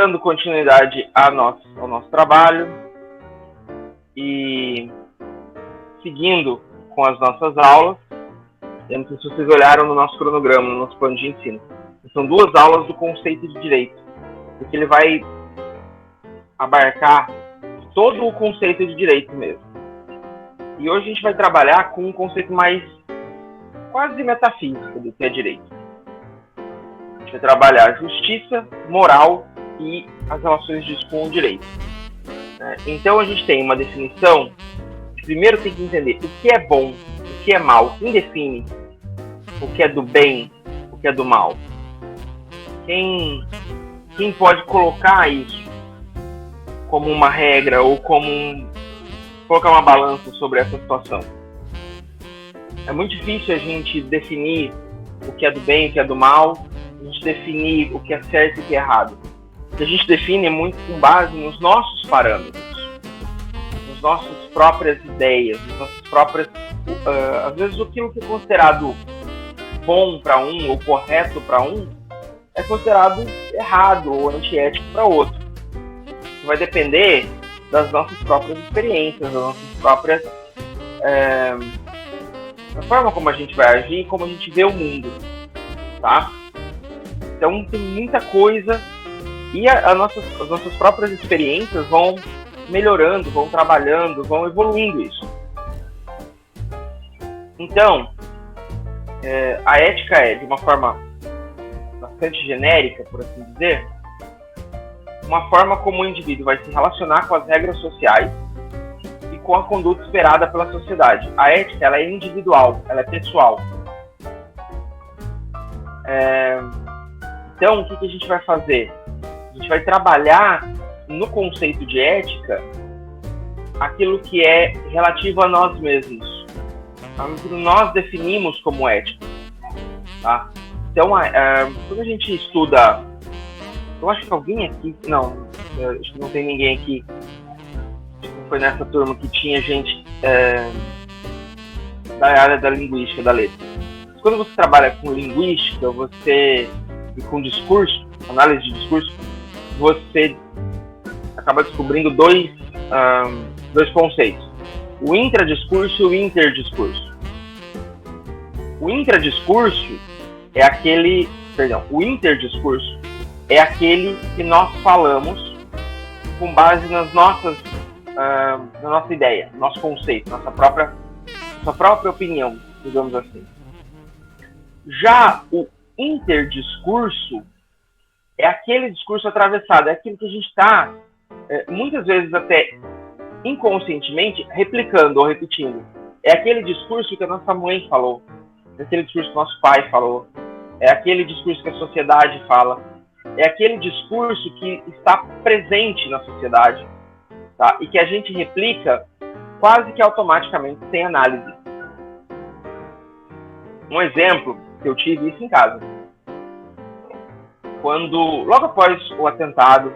dando continuidade ao nosso trabalho e seguindo com as nossas aulas. Eu não sei se vocês olharam no nosso cronograma, no nosso plano de ensino. São 2 aulas do conceito de direito, porque ele vai abarcar todo o conceito de direito mesmo. E hoje a gente vai trabalhar com um conceito mais quase metafísico do que é direito. A gente vai trabalhar justiça, moral e as relações disso com o direito. Então a gente tem uma definição. Primeiro tem que entender o que é bom, o que é mal. Quem define o que é do bem, o que é do mal? Quem pode colocar isso como uma regra ou colocar uma balança sobre essa situação? É muito difícil a gente definir o que é do bem, o que é do mal, a gente definir o que é certo e o que é errado. O que a gente define é muito com base nos nossos parâmetros, nas nossas próprias ideias, nas nossas próprias... às vezes aquilo que é considerado bom para um ou correto para um é considerado errado ou antiético para outro. Isso vai depender das nossas próprias experiências, das nossas próprias... da forma como a gente vai agir e como a gente vê o mundo, tá? Então tem muita coisa e as nossas próprias experiências vão melhorando, vão trabalhando, vão evoluindo isso. Então, a ética é, de uma forma bastante genérica, por assim dizer, uma forma como o indivíduo vai se relacionar com as regras sociais e com a conduta esperada pela sociedade. A ética, ela é individual, ela é pessoal. Então, o que a gente vai fazer? A gente vai trabalhar no conceito de ética aquilo que é relativo a nós mesmos, aquilo que nós definimos como ética, tá? Então, quando a gente estuda, eu acho que alguém aqui, acho que não tem ninguém aqui, foi nessa turma que tinha gente da área da linguística, da letra. Quando você trabalha com linguística, e com discurso, análise de discurso, você acaba descobrindo dois conceitos: o intradiscurso e o interdiscurso. O interdiscurso é aquele que nós falamos com base na nossa ideia, nosso conceito, nossa própria opinião, digamos assim. Já o interdiscurso é aquele discurso atravessado, é aquilo que a gente está, muitas vezes até inconscientemente, replicando ou repetindo. É aquele discurso que a nossa mãe falou, é aquele discurso que nosso pai falou, é aquele discurso que a sociedade fala, é aquele discurso que está presente na sociedade, tá? E que a gente replica quase que automaticamente, sem análise. Um exemplo, que eu tive isso em casa. Logo após o atentado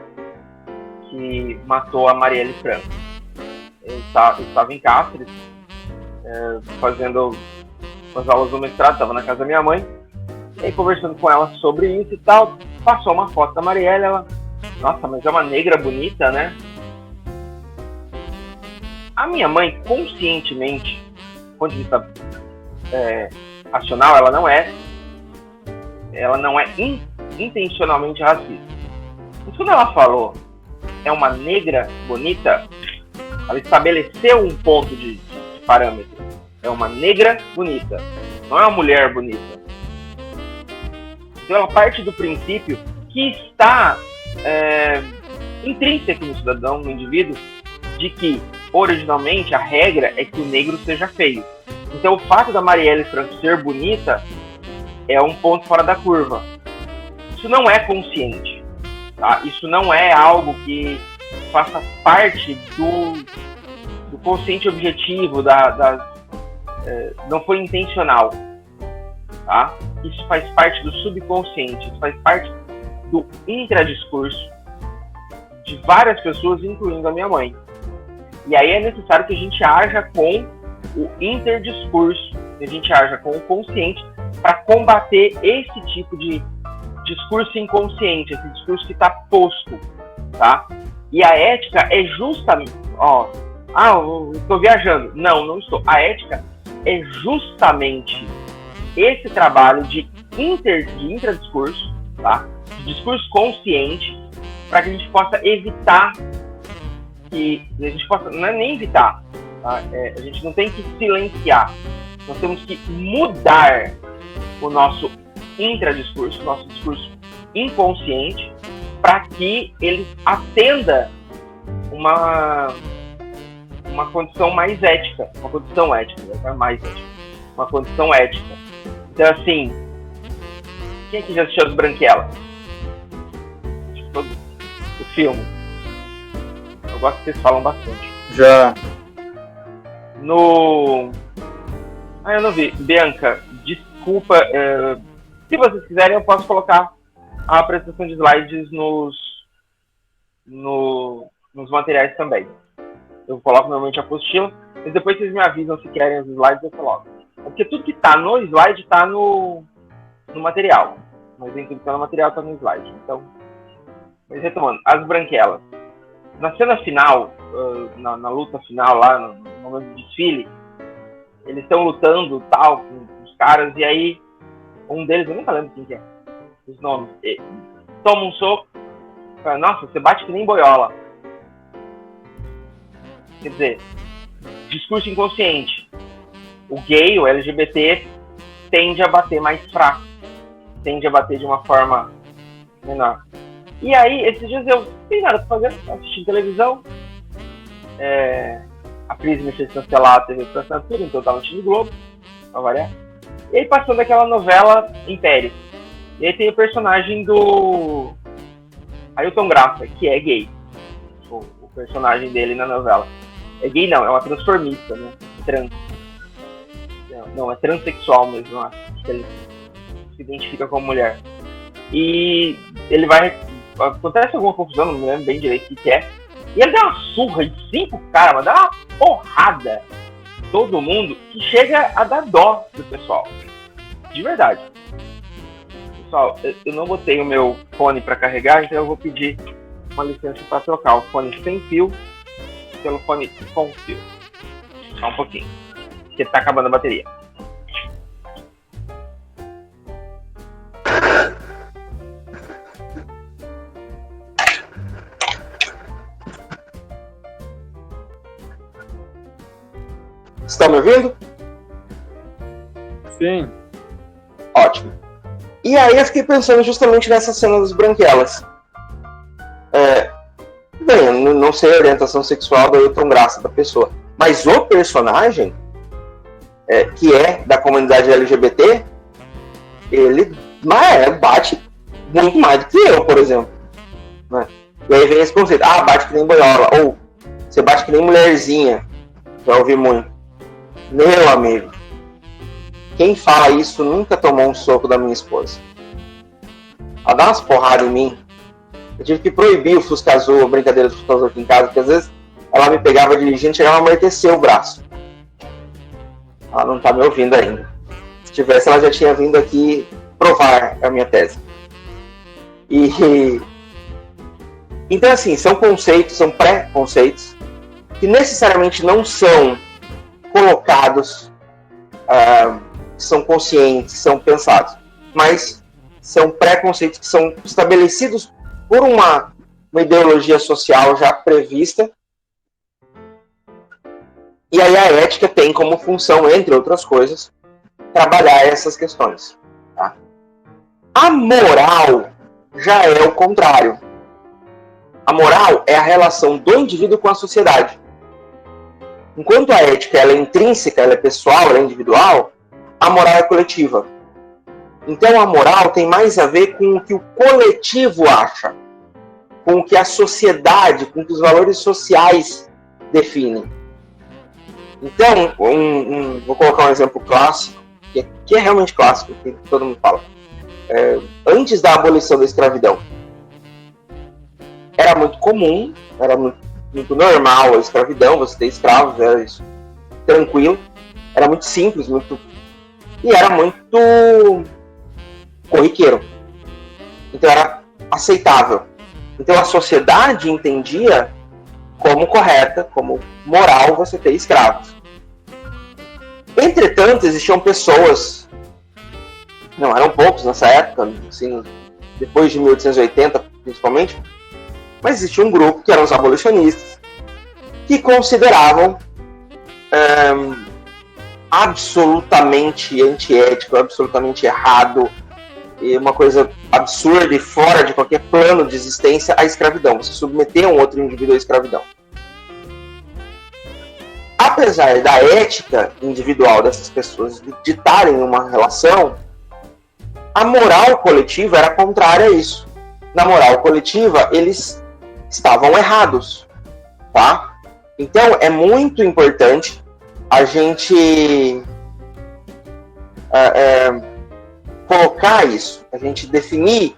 que matou a Marielle Franco, eu estava em Cáceres, fazendo as aulas do mestrado, estava na casa da minha mãe, e aí conversando com ela sobre isso e tal, passou uma foto da Marielle, ela, nossa, mas é uma negra bonita, né? A minha mãe, conscientemente, do ponto de vista racional, ela não é intencionalmente racista. Mas quando ela falou é uma negra bonita, ela estabeleceu um ponto de parâmetro. É uma negra bonita, não é uma mulher bonita. Então ela parte do princípio que está intrínseco no cidadão, no indivíduo, de que originalmente a regra é que o negro seja feio. Então o fato da Marielle Franco ser bonita é um ponto fora da curva. Isso não é consciente, tá? Isso não é algo que faça parte do consciente objetivo, não foi intencional, tá? Isso faz parte do subconsciente, isso faz parte do intradiscurso de várias pessoas, incluindo a minha mãe. E aí é necessário que a gente haja com o interdiscurso, que a gente haja com o consciente para combater esse tipo de discurso inconsciente, esse discurso que está posto, tá? E a ética é justamente, eu estou viajando. Não estou. A ética é justamente esse trabalho de intradiscurso, tá? De discurso consciente, para que a gente possa evitar não é nem evitar, tá? A gente não tem que silenciar, nós temos que mudar o nosso intradiscurso, o nosso discurso inconsciente, para que ele atenda uma condição mais ética, uma condição ética, não é mais ética, uma condição ética. Então, assim, quem aqui já assistiu As Branquelas? O filme. Eu gosto que vocês falam bastante. Já. Eu não vi. Bianca, desculpa. Se vocês quiserem, eu posso colocar a apresentação de slides nos materiais também. Eu coloco normalmente a apostila, mas depois vocês me avisam se querem os slides, eu coloco. Porque tudo que está no slide está no material. Mas nem tudo que está no material está no slide. Então, mas retomando, As Branquelas. Na cena final, na luta final lá, no momento do desfile, eles estão lutando tal com os caras, e aí um deles, eu nunca lembro quem que é, os nomes, toma um soco, fala, nossa, você bate que nem boiola. Quer dizer, discurso inconsciente. O gay, o LGBT, tende a bater mais fraco, tende a bater de uma forma menor. E aí, esses dias eu não tenho nada pra fazer, assistindo televisão. A Cris me fez cancelar a TV por assinatura, então eu tava assistindo Globo, pra variar. E aí passando aquela novela Império. E aí tem o personagem do Ailton Graça, que é gay. O personagem dele na novela. É gay não, é uma transformista, né? Trans. Não, é transexual mesmo, acho que ele se identifica como mulher. E ele vai... Acontece alguma confusão, não me lembro bem direito o que é. E ele dá uma surra em 5 caras, mas dá uma porrada em todo mundo que chega a dar dó do pessoal. De verdade. Pessoal, eu não botei o meu fone para carregar, então eu vou pedir uma licença para trocar o fone sem fio pelo fone com fio. Só um pouquinho, porque tá acabando a bateria. Está me ouvindo? Sim. Ótimo. E aí eu fiquei pensando justamente nessa cena das Branquelas. Bem, eu não sei a orientação sexual da Ailton Graça da pessoa, mas o personagem, que é da comunidade LGBT, ele bate muito mais do que eu, por exemplo. Né? E aí vem esse conceito, bate que nem boiola, ou você bate que nem mulherzinha, já ouvi muito. Meu amigo, quem fala isso nunca tomou um soco da minha esposa. Ela dá umas porradas em mim. Eu tive que proibir o Fusca Azul, a brincadeira do Fusca Azul aqui em casa, porque às vezes ela me pegava dirigindo e chegava a amortecer o braço. Ela não tá me ouvindo ainda. Se tivesse, ela já tinha vindo aqui provar a minha tese. Então, assim, são conceitos, são pré-conceitos, que necessariamente não são colocados, são conscientes, são pensados, mas são preconceitos que são estabelecidos por uma ideologia social já prevista, e aí a ética tem como função, entre outras coisas, trabalhar essas questões. Tá? A moral já é o contrário. A moral é a relação do indivíduo com a sociedade. Enquanto a ética ela é intrínseca, ela é pessoal, ela é individual, a moral é coletiva. Então a moral tem mais a ver com o que o coletivo acha, com o que a sociedade, com o que os valores sociais definem. Então, vou colocar um exemplo clássico, que é realmente clássico, que todo mundo fala. Antes da abolição da escravidão, era muito comum, era muito normal a escravidão, você ter escravos, era isso, tranquilo, era muito simples, e era muito corriqueiro. Então era aceitável. Então a sociedade entendia como correta, como moral você ter escravos. Entretanto, existiam pessoas, não eram poucos nessa época, assim, depois de 1880 principalmente, mas existia um grupo que eram os abolicionistas, que consideravam absolutamente antiético, absolutamente errado, e uma coisa absurda e fora de qualquer plano de existência, a escravidão. Você submeter um outro indivíduo à escravidão. Apesar da ética individual dessas pessoas ditarem uma relação, a moral coletiva era contrária a isso. Na moral coletiva, eles estavam errados, tá? Então, é muito importante a gente colocar isso, a gente definir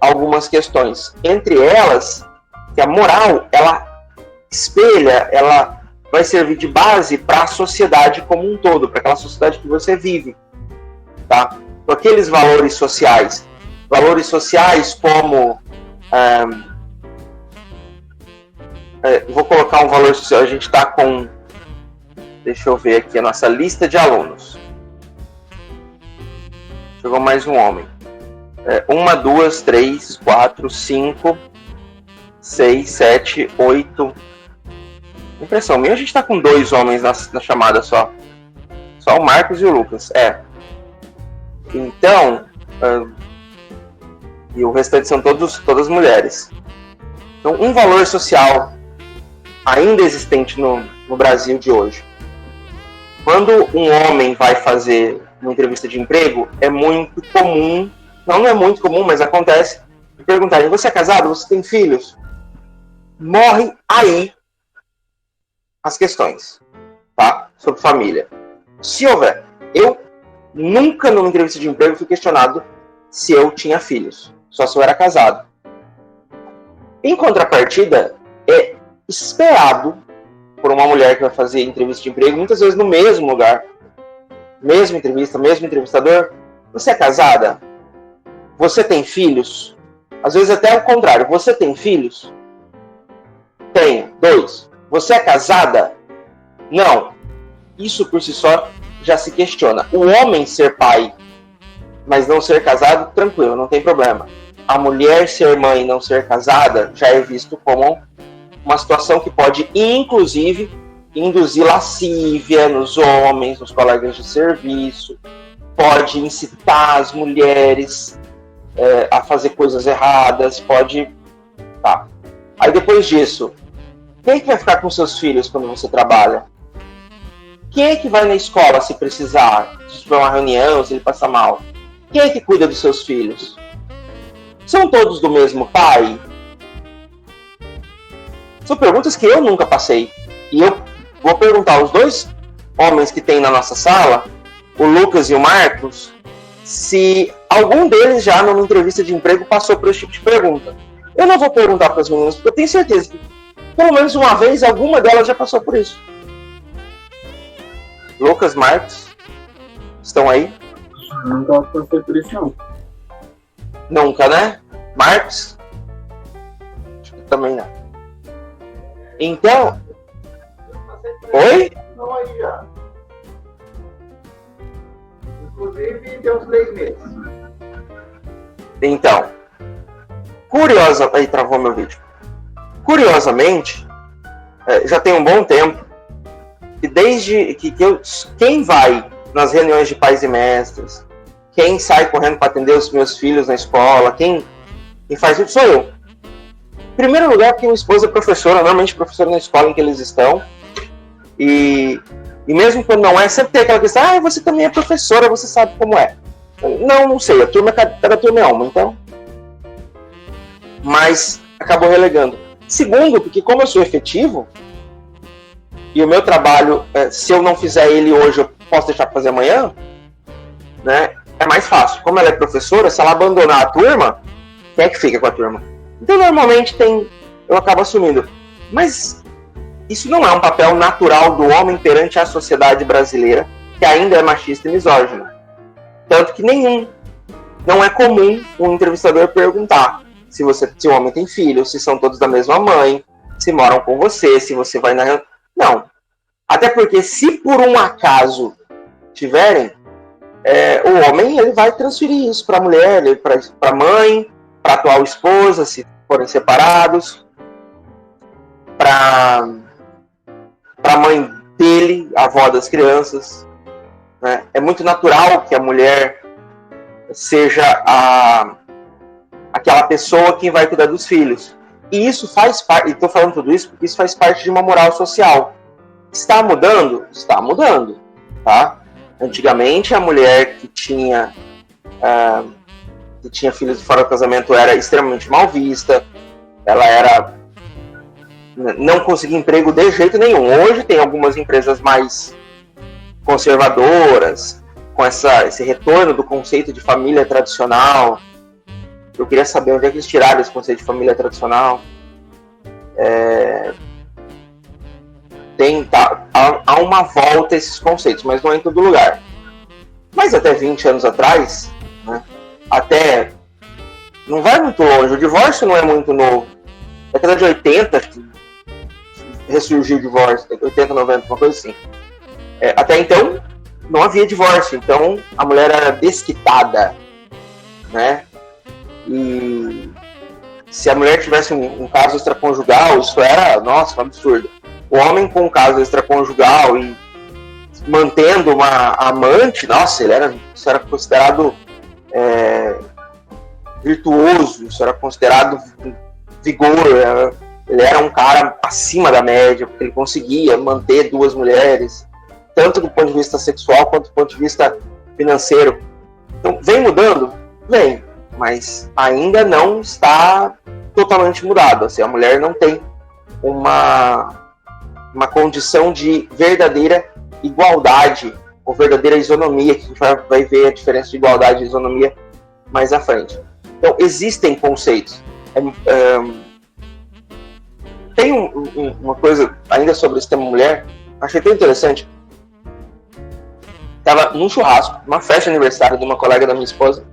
algumas questões. Entre elas, que a moral, ela espelha, ela vai servir de base para a sociedade como um todo, para aquela sociedade que você vive, tá? Com aqueles valores sociais como vou colocar um valor social. A gente está com, deixa eu ver aqui a nossa lista de alunos. Chegou mais um homem. 1, 2, 3, 4, 5, 6, 7, 8. Impressão minha, a gente está com 2 homens na chamada só. Só o Marcos e o Lucas. Então, e o restante são todas mulheres. Então, um valor social ainda existente no Brasil de hoje. Quando um homem vai fazer uma entrevista de emprego, é muito comum, não é muito comum, mas acontece, de perguntarem: você é casado? Você tem filhos? Morre aí as questões, tá? Sobre família. Se houver, eu nunca numa entrevista de emprego fui questionado se eu tinha filhos, só se eu era casado. Em contrapartida, é esperado por uma mulher que vai fazer entrevista de emprego, muitas vezes no mesmo lugar, mesma entrevista, mesmo entrevistador: você é casada? Você tem filhos? Às vezes até o contrário: você tem filhos? Tenho. 2. Você é casada? Não. Isso por si só já se questiona. O homem ser pai, mas não ser casado, tranquilo, não tem problema. A mulher ser mãe e não ser casada já é visto como uma situação que pode, inclusive, induzir lascívia nos homens, nos colegas de serviço, pode incitar as mulheres a fazer coisas erradas, pode... Tá. Aí depois disso, quem é que vai ficar com seus filhos quando você trabalha? Quem é que vai na escola se precisar? Se tiver uma reunião, se ele passar mal? Quem é que cuida dos seus filhos? São todos do mesmo pai? São perguntas que eu nunca passei. E eu vou perguntar aos 2 homens que tem na nossa sala, o Lucas e o Marcos, se algum deles já numa entrevista de emprego passou por esse tipo de pergunta. Eu não vou perguntar para as meninas, porque eu tenho certeza que pelo menos uma vez alguma delas já passou por isso. Lucas, Marcos, estão aí? Nunca passei por isso, não. Nunca, né? Marcos? Acho que também não. Então... Oi? Não, aí já. Inclusive, tem uns 3 meses. Então, aí travou meu vídeo. Curiosamente, já tem um bom tempo que desde que quem vai nas reuniões de pais e mestres, quem sai correndo para atender os meus filhos na escola, quem faz isso sou eu. Em primeiro lugar, porque minha esposa é professora, normalmente professora na escola em que eles estão, e mesmo quando não é, sempre tem aquela questão: você também é professora, você sabe como é. Não sei, cada turma é uma, então. Mas acabou relegando. Segundo, porque como eu sou efetivo, e o meu trabalho, se eu não fizer ele hoje, eu posso deixar para fazer amanhã, né? É mais fácil. Como ela é professora, se ela abandonar a turma, quem é que fica com a turma? Então, normalmente, eu acabo assumindo. Mas isso não é um papel natural do homem perante a sociedade brasileira, que ainda é machista e misógina. Tanto que não é comum um entrevistador perguntar se o homem tem filho, se são todos da mesma mãe, se moram com você, se você vai na... Não. Até porque se por um acaso tiverem, o homem ele vai transferir isso para a mulher, para a mãe, para a atual esposa, se forem separados, para a mãe dele, a avó das crianças. Né? É muito natural que a mulher seja aquela pessoa que vai cuidar dos filhos. E isso faz parte, e estou falando tudo isso porque isso faz parte de uma moral social. Está mudando? Está mudando. Tá? Antigamente, a mulher que tinha filhos fora do casamento era extremamente mal vista, ela não conseguia emprego de jeito nenhum. Hoje tem algumas empresas mais conservadoras, com esse retorno do conceito de família tradicional. Eu queria saber onde é que eles tiraram esse conceito de família tradicional. Há uma volta a esses conceitos, mas não é em todo lugar. Mas até 20 anos atrás, né, até não vai muito longe, o divórcio não é muito novo. Na década de 80 que ressurgiu o divórcio, 80, 90, uma coisa assim. Até então não havia divórcio, então a mulher era desquitada, né? E se a mulher tivesse um caso extraconjugal, isso era, nossa, um absurdo. O homem com um caso extraconjugal e mantendo uma amante, nossa, isso era considerado virtuoso, isso era considerado vigor, ele era um cara acima da média, porque ele conseguia manter duas mulheres, tanto do ponto de vista sexual quanto do ponto de vista financeiro. Então, vem mudando? Vem, mas ainda não está totalmente mudado. Assim, a mulher não tem uma condição de verdadeira igualdade ou verdadeira isonomia, que a gente vai ver a diferença de igualdade e isonomia mais à frente. Então, existem conceitos. Tem uma coisa ainda sobre esse tema mulher, achei tão interessante. Estava num churrasco, uma festa de aniversário de uma colega da minha esposa,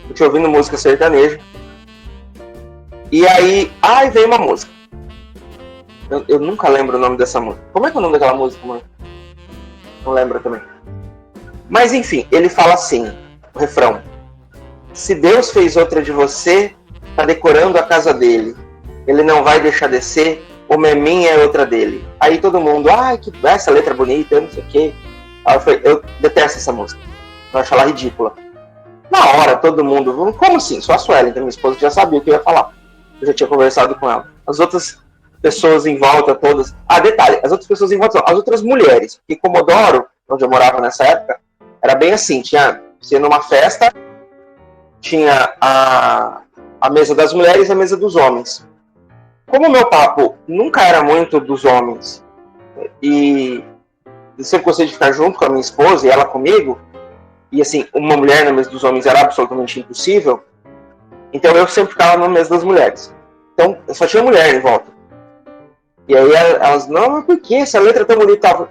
eu tinha ouvindo música sertaneja, e aí veio uma música. Eu nunca lembro o nome dessa música. Como é que é o nome daquela música, mano? Não lembro também. Mas enfim, ele fala assim, o refrão: se Deus fez outra de você, tá decorando a casa dele. Ele não vai deixar descer, uma é minha é outra dele. Aí todo mundo, que essa letra bonita, eu não sei o quê. Aí eu falei, eu detesto essa música. Eu acho ela ridícula. Na hora, todo mundo, como assim? Só a Suelen, minha esposa, já sabia o que eu ia falar. Eu já tinha conversado com ela. As outras pessoas em volta, todas... detalhe, as outras pessoas em volta, as outras mulheres. Porque Comodoro, onde eu morava nessa época, era bem assim, tinha numa festa, tinha a mesa das mulheres e a mesa dos homens. Como o meu papo nunca era muito dos homens, e eu sempre gostei de ficar junto com a minha esposa e ela comigo, e assim, uma mulher na mesa dos homens era absolutamente impossível, então eu sempre ficava na mesa das mulheres. Então, só tinha mulher em volta. E aí elas, não, mas por que essa letra é tão bonita?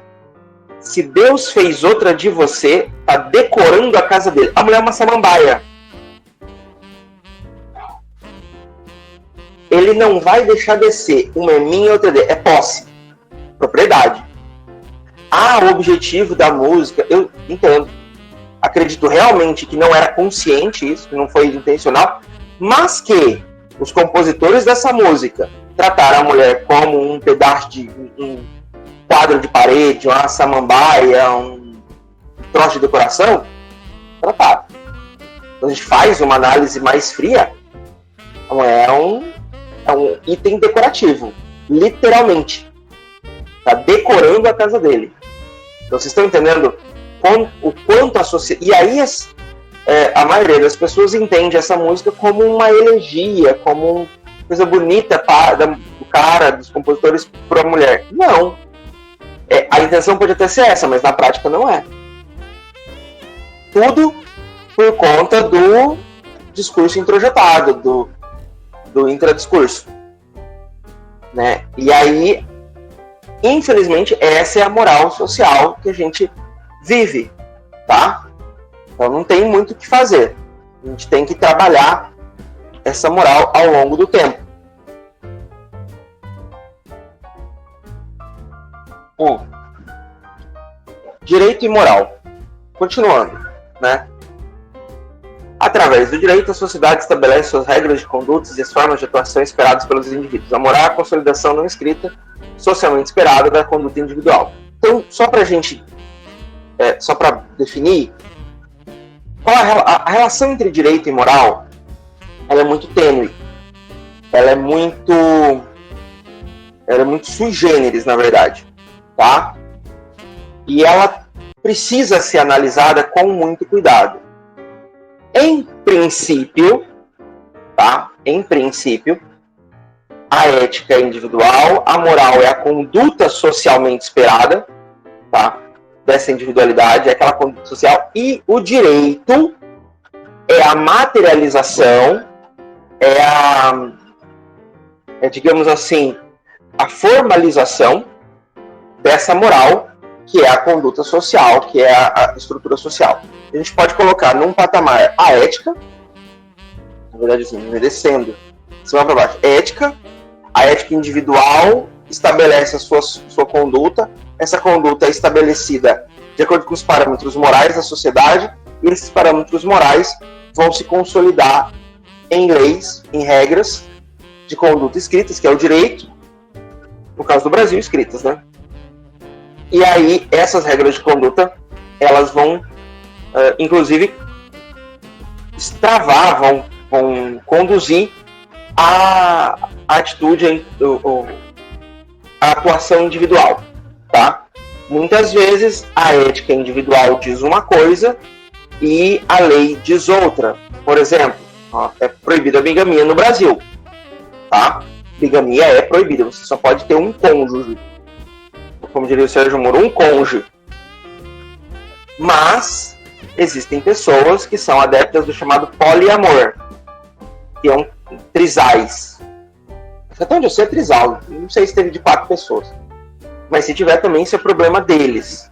Se Deus fez outra de você, tá decorando a casa dele. A mulher é uma samambaia. Ele não vai deixar descer. Uma é minha, outra é dele. É posse. Propriedade. O objetivo da música, eu entendo. Acredito realmente que não era consciente isso, que não foi intencional, mas que os compositores dessa música trataram a mulher como um pedaço de um quadro de parede, uma samambaia, um troço de decoração, trataram. Quando a gente faz uma análise mais fria, é um item decorativo, literalmente. Está decorando a casa dele. Então vocês estão entendendo o quanto a sociedade... E aí a maioria das pessoas entende essa música como uma elegia, como uma coisa bonita do cara, dos compositores, para a mulher. Não. A intenção pode até ser essa, mas na prática não é. Tudo por conta do discurso introjetado, do intradiscurso. Né? E aí, infelizmente, essa é a moral social que a gente vive. Tá? Então não tem muito o que fazer. A gente tem que trabalhar essa moral ao longo do tempo. Direito e moral. Continuando, né? Através do direito, a sociedade estabelece suas regras de condutas e as formas de atuação esperadas pelos indivíduos. A moral é a consolidação não escrita, socialmente esperada da conduta individual. Então, só para definir, qual a relação entre direito e moral? Ela é muito tênue. Ela é muito sui generis, na verdade, tá? E ela precisa ser analisada com muito cuidado. Em princípio, tá? Em princípio, a ética é individual, a moral é a conduta socialmente esperada, tá? Dessa individualidade, é aquela conduta social, e o direito é a materialização, digamos assim, a formalização dessa moral, que é a conduta social, que é a estrutura social. A gente pode colocar num patamar a ética, na verdade assim, descendo, de cima para baixo, a ética individual estabelece a sua conduta, essa conduta é estabelecida de acordo com os parâmetros morais da sociedade, e esses parâmetros morais vão se consolidar em leis, em regras de conduta escritas, que é o direito, no caso do Brasil, escritas, né? E aí, essas regras de conduta, elas vão, inclusive, extravar, vão conduzir a atitude, a atuação individual, tá? Muitas vezes, a ética individual diz uma coisa e a lei diz outra. Por exemplo, é proibida a bigamia no Brasil, tá? Bigamia é proibida, você só pode ter um cônjuge. Como diria o Sérgio Moro, um cônjuge. Mas existem pessoas que são adeptas do chamado poliamor, que é um trisais. Até onde eu sei é trisal, não sei se teve de 4 pessoas. Mas se tiver também, isso é problema deles.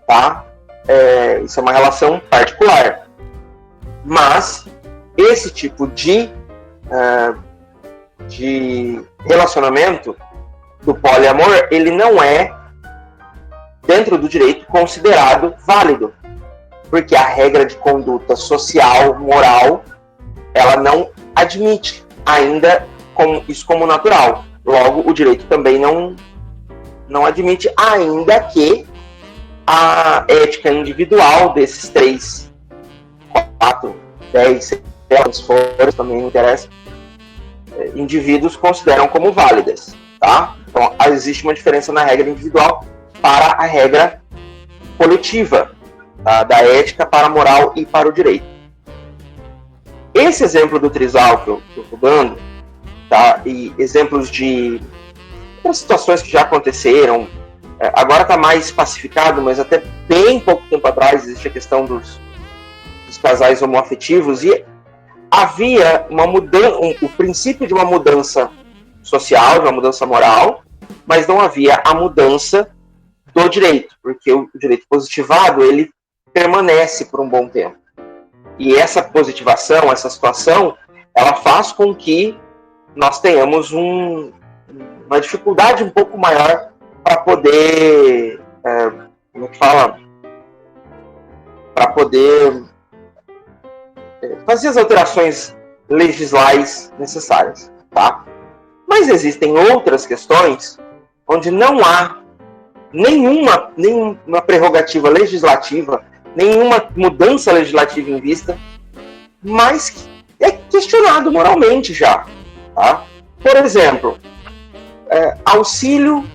Tá? Isso é uma relação particular. Mas esse tipo de relacionamento do poliamor, ele não é, dentro do direito, considerado válido. Porque a regra de conduta social, moral, ela não admite ainda isso como natural. Logo, o direito também não admite, ainda que a ética individual desses 3, 4, 10, 6, quantos forem, também não interessa, indivíduos consideram como válidas, tá? Então, existe uma diferença na regra individual para a regra coletiva, tá? Da ética para a moral e para o direito. Esse exemplo do trisal que eu estou dando, tá? E exemplos de outras situações que já aconteceram, agora está mais pacificado, mas até bem pouco tempo atrás existe a questão dos casais homoafetivos, e havia o princípio de uma mudança social, de uma mudança moral, mas não havia a mudança do direito, porque o direito positivado, ele permanece por um bom tempo. E essa positivação, essa situação, ela faz com que nós tenhamos uma dificuldade um pouco maior para poder, para poder fazer as alterações legislais necessárias, tá? Mas existem outras questões onde não há nenhuma prerrogativa legislativa, nenhuma mudança legislativa em vista, mas é questionado moralmente já, tá? Por exemplo, auxílio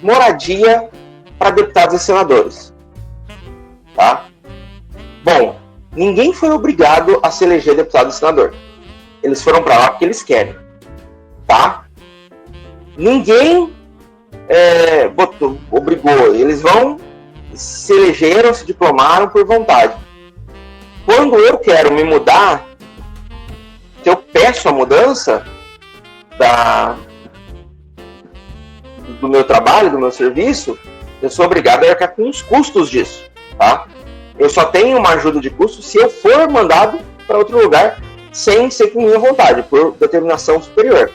moradia para deputados e senadores, tá? Bom, ninguém foi obrigado a se eleger deputado e senador. Eles foram para lá porque eles querem, tá? Ninguém obrigou. Eles se elegeram, se diplomaram por vontade. Quando eu quero me mudar, se eu peço a mudança do meu trabalho, do meu serviço, eu sou obrigado a arcar com os custos disso, tá? Eu só tenho uma ajuda de custo se eu for mandado para outro lugar, sem ser por minha vontade, por determinação superior.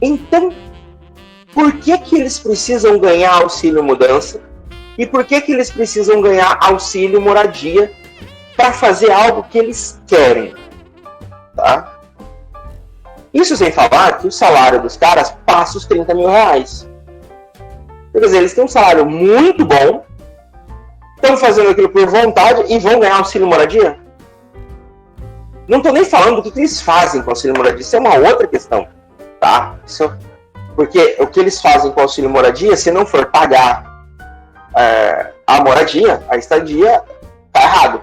Então, por que eles precisam ganhar auxílio mudança? E por que eles precisam ganhar auxílio moradia para fazer algo que eles querem? Tá? Isso sem falar que o salário dos caras passa os 30 mil reais. Quer dizer, eles têm um salário muito bom, estão fazendo aquilo por vontade e vão ganhar auxílio moradia? Não estou nem falando do que eles fazem com o auxílio moradia, isso é uma outra questão. Tá? Porque o que eles fazem com o auxílio moradia, se não for pagar a moradia, a estadia, tá errado.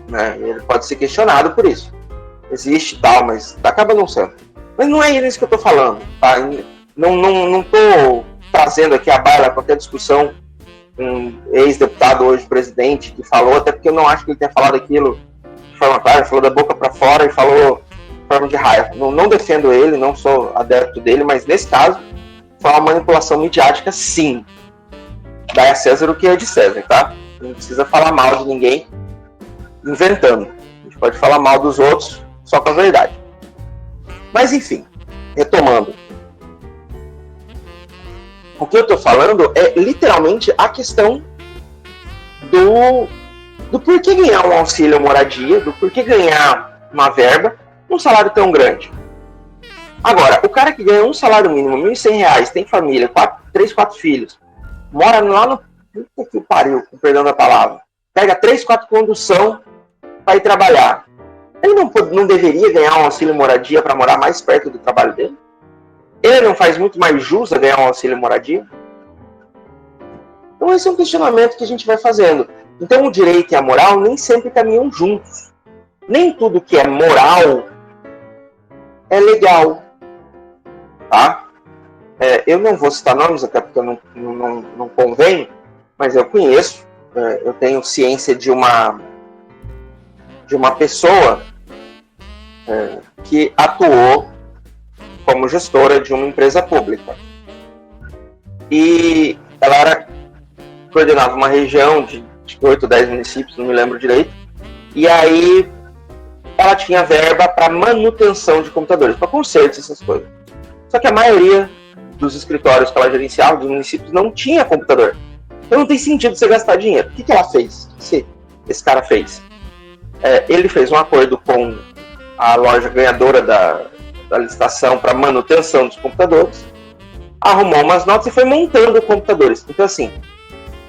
Né? Ele pode ser questionado por isso. Existe e tal, mas acaba não sendo. Mas não é isso que eu estou falando. Tá? Não estou trazendo aqui a baila qualquer discussão. Um ex-deputado, hoje presidente, que falou, até porque eu não acho que ele tenha falado aquilo de forma clara, falou da boca para fora e falou de forma de raiva. Não defendo ele, não sou adepto dele, mas nesse caso foi uma manipulação midiática, sim. Dá a César o que é de César, tá? Não precisa falar mal de ninguém inventando. A gente pode falar mal dos outros só com a verdade. Mas enfim, retomando. O que eu estou falando é literalmente a questão do porquê ganhar um auxílio moradia, do porquê ganhar uma verba um salário tão grande. Agora, o cara que ganha um salário mínimo, R$1.100, tem família, 3, 4 filhos, mora lá no... Puta que pariu, com perdão da palavra. Pega 3, 4 condução para ir trabalhar. Ele não deveria ganhar um auxílio moradia para morar mais perto do trabalho dele? Ele não faz muito mais jus a ganhar um auxílio moradia? Então esse é um questionamento que a gente vai fazendo. Então o direito e a moral nem sempre caminham juntos. Nem tudo que é moral é legal. Tá? Eu não vou citar nomes, até porque não convém, mas eu conheço, eu tenho ciência de uma pessoa que atuou como gestora de uma empresa pública. E ela coordenava uma região de 8 ou 10 municípios, não me lembro direito, e aí ela tinha verba para manutenção de computadores, para consertos, essas coisas. Só que a maioria dos escritórios que ela gerenciava, dos municípios, não tinha computador. Então não tem sentido você gastar dinheiro. O que ela fez? O que esse cara fez? Ele fez um acordo com a loja ganhadora da licitação para manutenção dos computadores, arrumou umas notas e foi montando computadores. Então assim,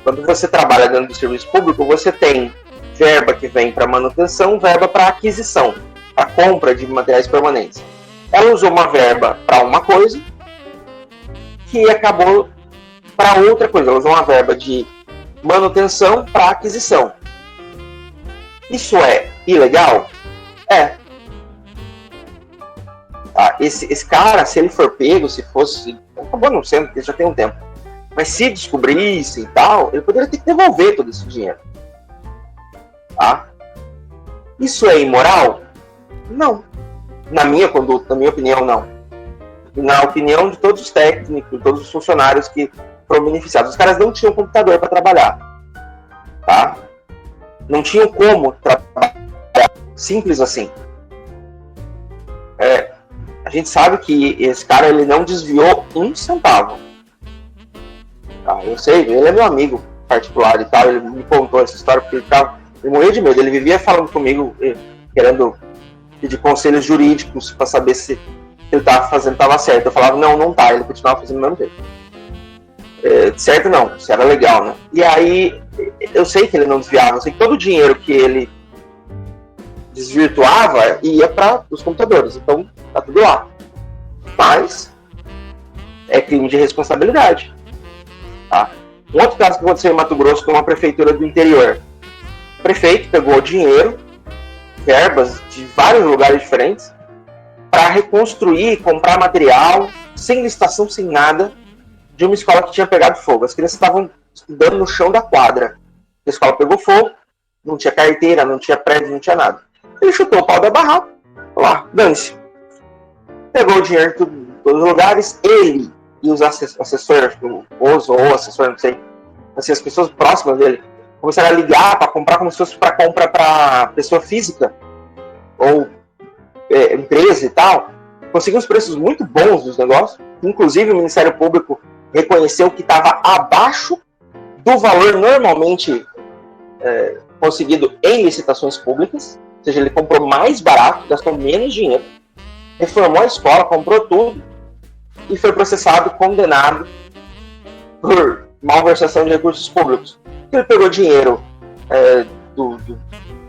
quando você trabalha dentro do serviço público, você tem verba que vem para manutenção, verba para aquisição, para compra de materiais permanentes. Ela usou uma verba para uma coisa que acabou para outra coisa. Ela usou uma verba de manutenção para aquisição. Isso é ilegal? É. Tá? Esse cara, se ele for pego, se fosse... Acabou não sendo, porque já tem um tempo. Mas se descobrisse e tal, ele poderia ter que devolver todo esse dinheiro. Tá? Isso é imoral? Não. Na minha conduta, na minha opinião, não. Na opinião de todos os técnicos, de todos os funcionários que foram beneficiados. Os caras não tinham computador para trabalhar. Tá? Não tinham como trabalhar. Simples assim. A gente sabe que esse cara ele não desviou um centavo. Tá? Eu sei, ele é meu amigo particular e tal. Ele me contou essa história porque ele morria de medo. Ele vivia falando comigo, querendo pedir conselhos jurídicos para saber se ele estava fazendo estava certo. Eu falava, não tá. Ele continuava fazendo do mesmo jeito. Certo não, se era legal, né? E aí, eu sei que ele não desviava. Eu sei que todo o dinheiro que ele desvirtuava ia para os computadores. Então, tá tudo lá. Mas é crime de responsabilidade. Tá? Um outro caso que aconteceu em Mato Grosso com uma prefeitura do interior. O prefeito pegou dinheiro, verbas de vários lugares diferentes, para reconstruir, comprar material, sem licitação, sem nada, de uma escola que tinha pegado fogo. As crianças estavam estudando no chão da quadra. A escola pegou fogo, não tinha carteira, não tinha prédio, não tinha nada. Ele chutou o pau da barraca, lá, dane-se. Pegou o dinheiro de todos os lugares, ele e os assessores, o Oso ou assessor, não sei, assim, as pessoas próximas dele, começaram a ligar para comprar como se fosse para compra para pessoa física, ou empresa e tal, conseguiu uns preços muito bons dos negócios. Inclusive, o Ministério Público reconheceu que estava abaixo do valor normalmente conseguido em licitações públicas, ou seja, ele comprou mais barato, gastou menos dinheiro, reformou a escola, comprou tudo e foi processado, condenado por malversação de recursos públicos. Ele pegou dinheiro do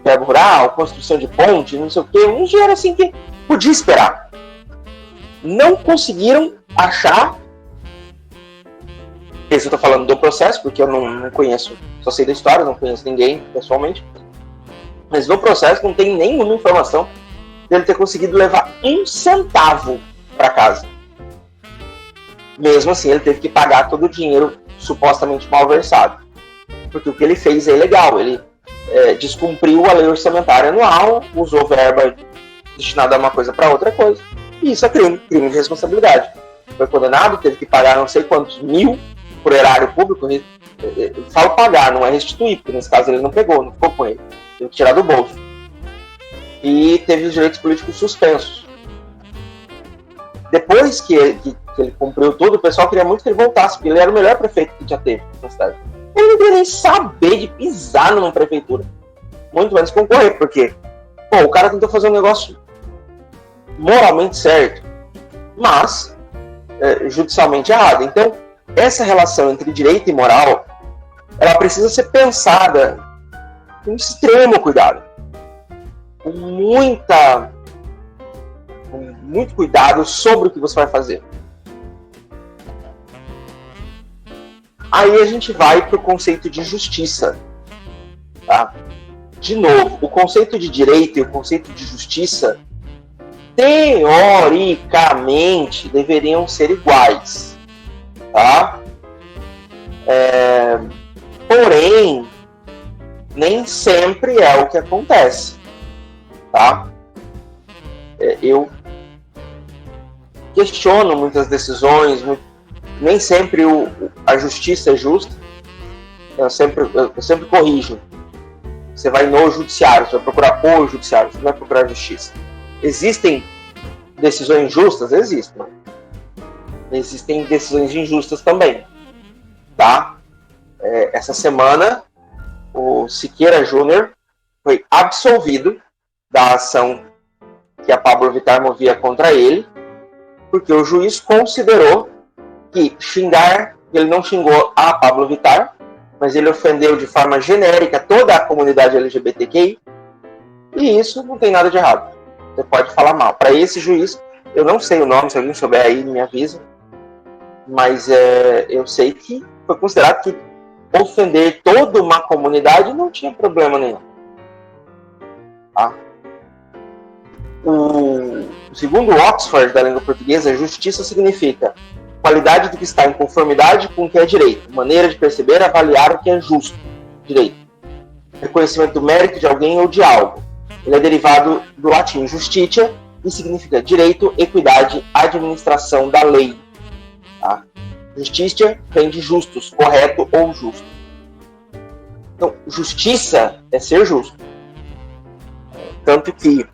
terra rural, construção de ponte, não sei o quê, um dinheiro assim que podia esperar. Não conseguiram achar. Esse eu estou falando do processo, porque eu não conheço, só sei da história, não conheço ninguém pessoalmente. Mas no processo não tem nenhuma informação dele ter conseguido levar 1 centavo para casa. Mesmo assim, ele teve que pagar todo o dinheiro supostamente malversado. Porque o que ele fez é ilegal. Ele descumpriu a lei orçamentária anual, usou verba destinada a uma coisa para outra coisa. E isso é crime de responsabilidade. Foi condenado, teve que pagar não sei quantos mil por erário público. Eu falo pagar, não é restituir, porque nesse caso ele não pegou, não ficou com ele. Teve que tirar do bolso. E teve os direitos políticos suspensos. Depois que ele cumpriu tudo, o pessoal queria muito que ele voltasse, porque ele era o melhor prefeito que já teve na cidade. Ele não queria nem saber de pisar numa prefeitura. Muito menos concorrer, porque o cara tentou fazer um negócio moralmente certo, mas judicialmente errado. Então, essa relação entre direito e moral, ela precisa ser pensada com extremo cuidado. Com muito cuidado sobre o que você vai fazer. Aí a gente vai para o conceito de justiça. Tá? De novo, o conceito de direito e o conceito de justiça, teoricamente, deveriam ser iguais. Tá? Porém, nem sempre é o que acontece. Tá? Eu questiono muitas decisões, nem sempre a justiça é justa. Eu sempre corrijo. Você vai no judiciário, você vai procurar o judiciário, você não vai procurar a justiça. Existem decisões justas? Existem. Existem decisões injustas também. Tá? Essa semana, o Siqueira Júnior foi absolvido da ação que a Pablo Vittar movia contra ele, porque o juiz considerou que ele não xingou a Pablo Vittar, mas ele ofendeu de forma genérica toda a comunidade LGBTQI, e isso não tem nada de errado. Você pode falar mal. Para esse juiz, eu não sei o nome, se alguém souber aí, me avisa, mas eu sei que foi considerado que ofender toda uma comunidade não tinha problema nenhum. Tá? Segundo Oxford, da língua portuguesa, justiça significa qualidade do que está em conformidade com o que é direito, maneira de perceber e avaliar o que é justo, direito. Reconhecimento do mérito de alguém ou de algo. Ele é derivado do latim justitia e significa direito, equidade, administração da lei. Tá? Justitia vem de justus, correto ou justo. Então, justiça é ser justo. Tanto que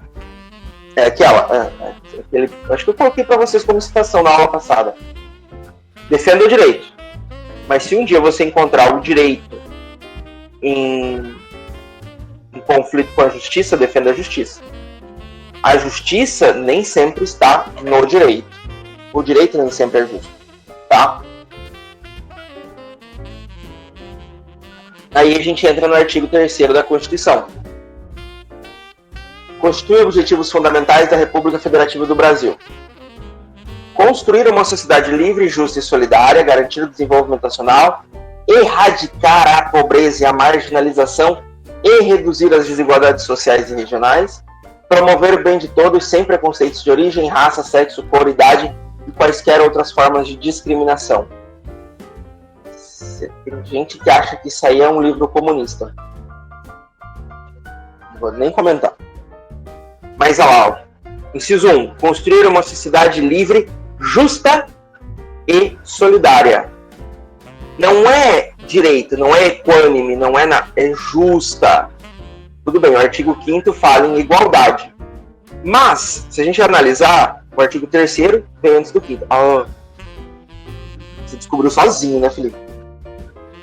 acho que eu coloquei para vocês como citação na aula passada. Defenda o direito. Mas se um dia você encontrar o direito em conflito com a justiça, defenda a justiça. A justiça nem sempre está no direito. O direito nem sempre é justo. Tá? Aí a gente entra no artigo 3º da Constituição. Constitui objetivos fundamentais da República Federativa do Brasil. Construir uma sociedade livre, justa e solidária, garantir o desenvolvimento nacional, erradicar a pobreza e a marginalização e reduzir as desigualdades sociais e regionais, promover o bem de todos sem preconceitos de origem, raça, sexo, cor, idade e quaisquer outras formas de discriminação. Tem gente que acha que isso aí é um livro comunista. Não vou nem comentar. Mas olha lá, inciso 1. Construir uma sociedade livre, justa e solidária. Não é direito, não é equânime, não é justa. Tudo bem, o artigo 5º fala em igualdade. Mas, se a gente analisar, o artigo 3º vem antes do 5º. Você descobriu sozinho, né, Felipe?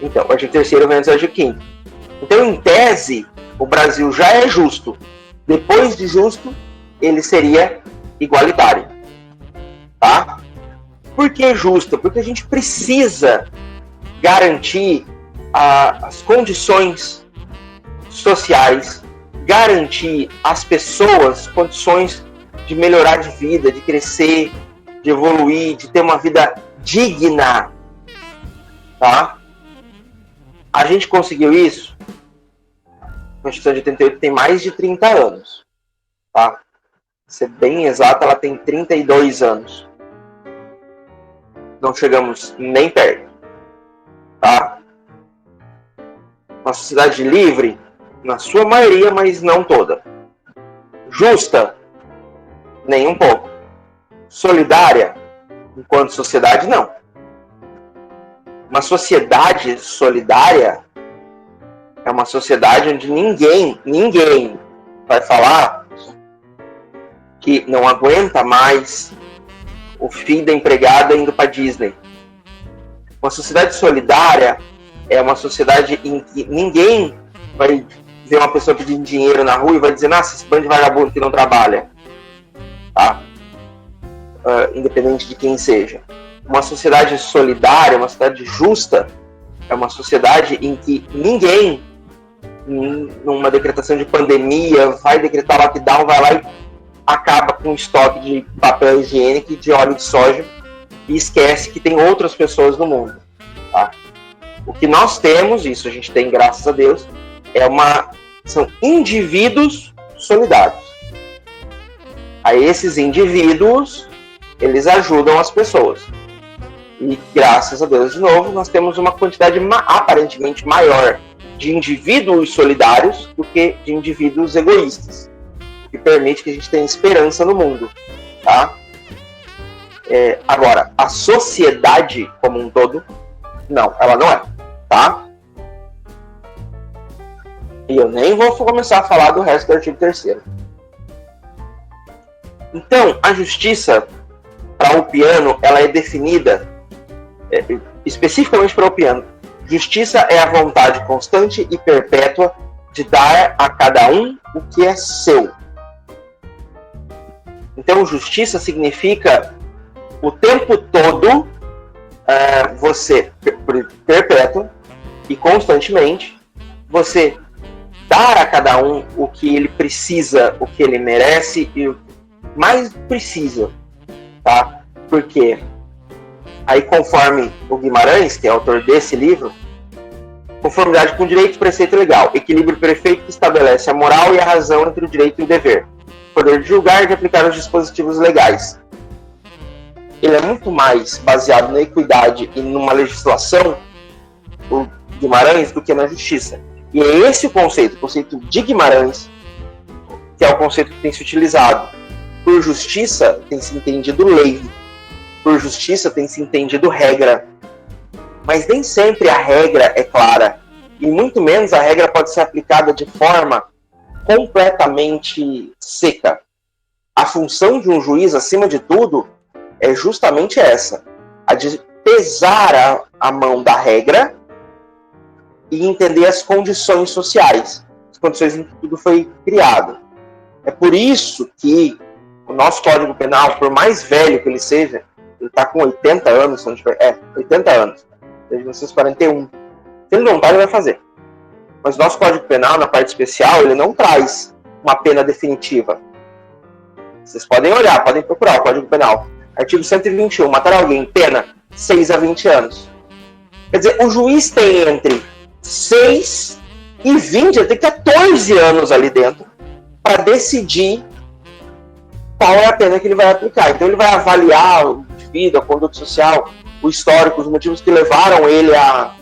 Então, o artigo 3º vem antes do artigo 5º. Então, em tese, o Brasil já é justo. Depois de justo, ele seria igualitário. Tá? Por que justo? Porque a gente precisa garantir as condições sociais, garantir às pessoas condições de melhorar de vida, de crescer, de evoluir, de ter uma vida digna. Tá? A gente conseguiu isso? A Constituição de 88 tem mais de 30 anos. Tá? Pra ser bem exato, ela tem 32 anos. Não chegamos nem perto. Tá? Uma sociedade livre, na sua maioria, mas não toda. Justa, nem um pouco. Solidária, enquanto sociedade, não. Uma sociedade solidária é uma sociedade onde ninguém vai falar que não aguenta mais o filho da empregada indo para Disney. Uma sociedade solidária é uma sociedade em que ninguém vai ver uma pessoa pedindo dinheiro na rua e vai dizer, nossa, esse bando de vagabundo que não trabalha. Tá? Independente de quem seja. Uma sociedade solidária, uma sociedade justa, é uma sociedade em que ninguém, numa decretação de pandemia, vai decretar lockdown, vai lá e acaba com o estoque de papel higiênico e de óleo de soja e esquece que tem outras pessoas no mundo. Tá? O que nós temos, isso a gente tem graças a Deus, são indivíduos solidários. Aí esses indivíduos, eles ajudam as pessoas. E graças a Deus, de novo, nós temos uma quantidade aparentemente maior de indivíduos solidários do que de indivíduos egoístas, o que permite que a gente tenha esperança no mundo. Tá? Agora, a sociedade como um todo, não, ela não é. Tá? E eu nem vou começar a falar do resto do artigo 3º. Então, a justiça para o piano, ela é definida especificamente para o piano. Justiça é a vontade constante e perpétua de dar a cada um o que é seu. Então, justiça significa o tempo todo você, perpétuo e constantemente, você dar a cada um o que ele precisa, o que ele merece e o que mais precisa. Tá? Porque aí, conforme o Guimarães, que é autor desse livro, conformidade com o direito, preceito legal, equilíbrio perfeito que estabelece a moral e a razão entre o direito e o dever, poder de julgar e de aplicar os dispositivos legais. Ele é muito mais baseado na equidade e numa legislação, o Guimarães, do que na justiça. E é esse o conceito de Guimarães, que é o conceito que tem se utilizado. Por justiça tem se entendido lei, por justiça tem se entendido regra, mas nem sempre a regra é clara, e muito menos a regra pode ser aplicada de forma completamente seca. A função de um juiz, acima de tudo, é justamente essa, a de pesar a mão da regra e entender as condições sociais, as condições em que tudo foi criado. É por isso que o nosso Código Penal, por mais velho que ele seja, ele está com 80 anos, 80 anos, desde 1941. Se ele não tá, ele vai fazer. Mas o nosso Código Penal, na parte especial, ele não traz uma pena definitiva. Vocês podem olhar, podem procurar o Código Penal. Artigo 121, matar alguém, pena 6 a 20 anos. Quer dizer, o juiz tem entre 6 e 20, ele tem 14 anos ali dentro para decidir qual é a pena que ele vai aplicar. Então ele vai avaliar o indivíduo, a conduta social, o histórico, os motivos que levaram ele a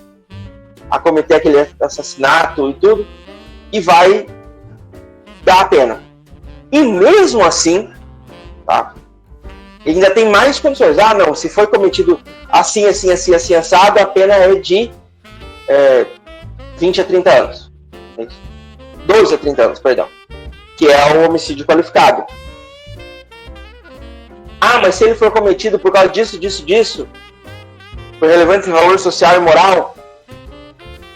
cometer aquele assassinato e tudo, e vai dar a pena. E mesmo assim, tá, ele ainda tem mais condições. Ah, não, se foi cometido assim, assado, a pena é de 20 a 30 anos. 12 a 30 anos, perdão. Que é o homicídio qualificado. Ah, mas se ele for cometido por causa disso, por relevante valor social e moral,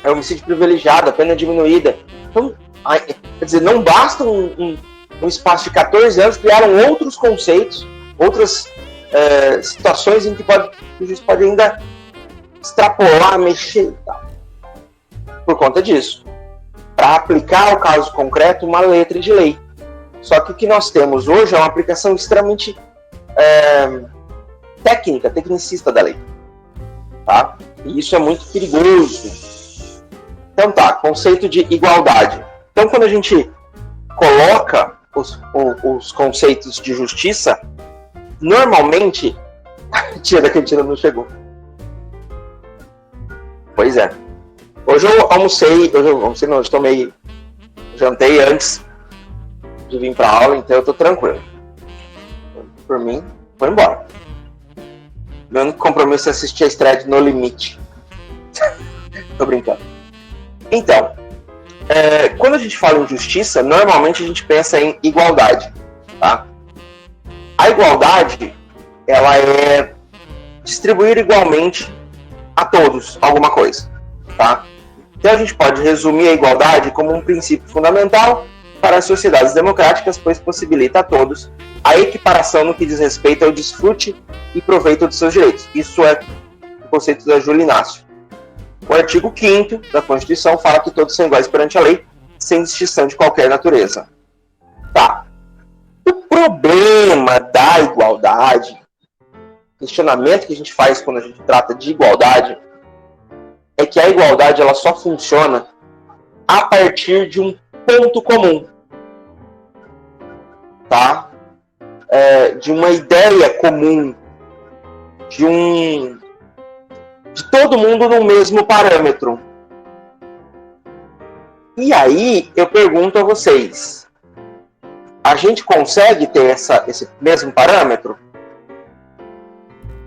é homicídio privilegiado, a pena diminuída. Então, quer dizer, não basta um espaço de 14 anos, criaram outros conceitos, outras situações em que o juiz pode ainda extrapolar, mexer e tal. Por conta disso. Para aplicar ao caso concreto uma letra de lei. Só que o que nós temos hoje é uma aplicação extremamente tecnicista da lei. Tá? E isso é muito perigoso. Então tá, conceito de igualdade. Então quando a gente coloca os conceitos de justiça, normalmente... Tia da cantina não chegou. Pois é. Hoje eu jantei antes de vir pra aula, então eu tô tranquilo. Por mim, vou embora. Meu único compromisso é assistir a estreia de No Limite. Tô brincando. Então, quando a gente fala em justiça, normalmente a gente pensa em igualdade, tá? A igualdade, ela é distribuir igualmente a todos alguma coisa, tá? Então a gente pode resumir a igualdade como um princípio fundamental para as sociedades democráticas, pois possibilita a todos a equiparação no que diz respeito ao desfrute e proveito dos seus direitos. Isso é o conceito da Júlia Inácio. O artigo 5º da Constituição fala que todos são iguais perante a lei, sem distinção de qualquer natureza. Tá. O problema da igualdade, questionamento que a gente faz quando a gente trata de igualdade, é que a igualdade ela só funciona a partir de um ponto comum, tá? De uma ideia comum, de todo mundo no mesmo parâmetro. E aí eu pergunto a vocês, a gente consegue ter esse mesmo parâmetro?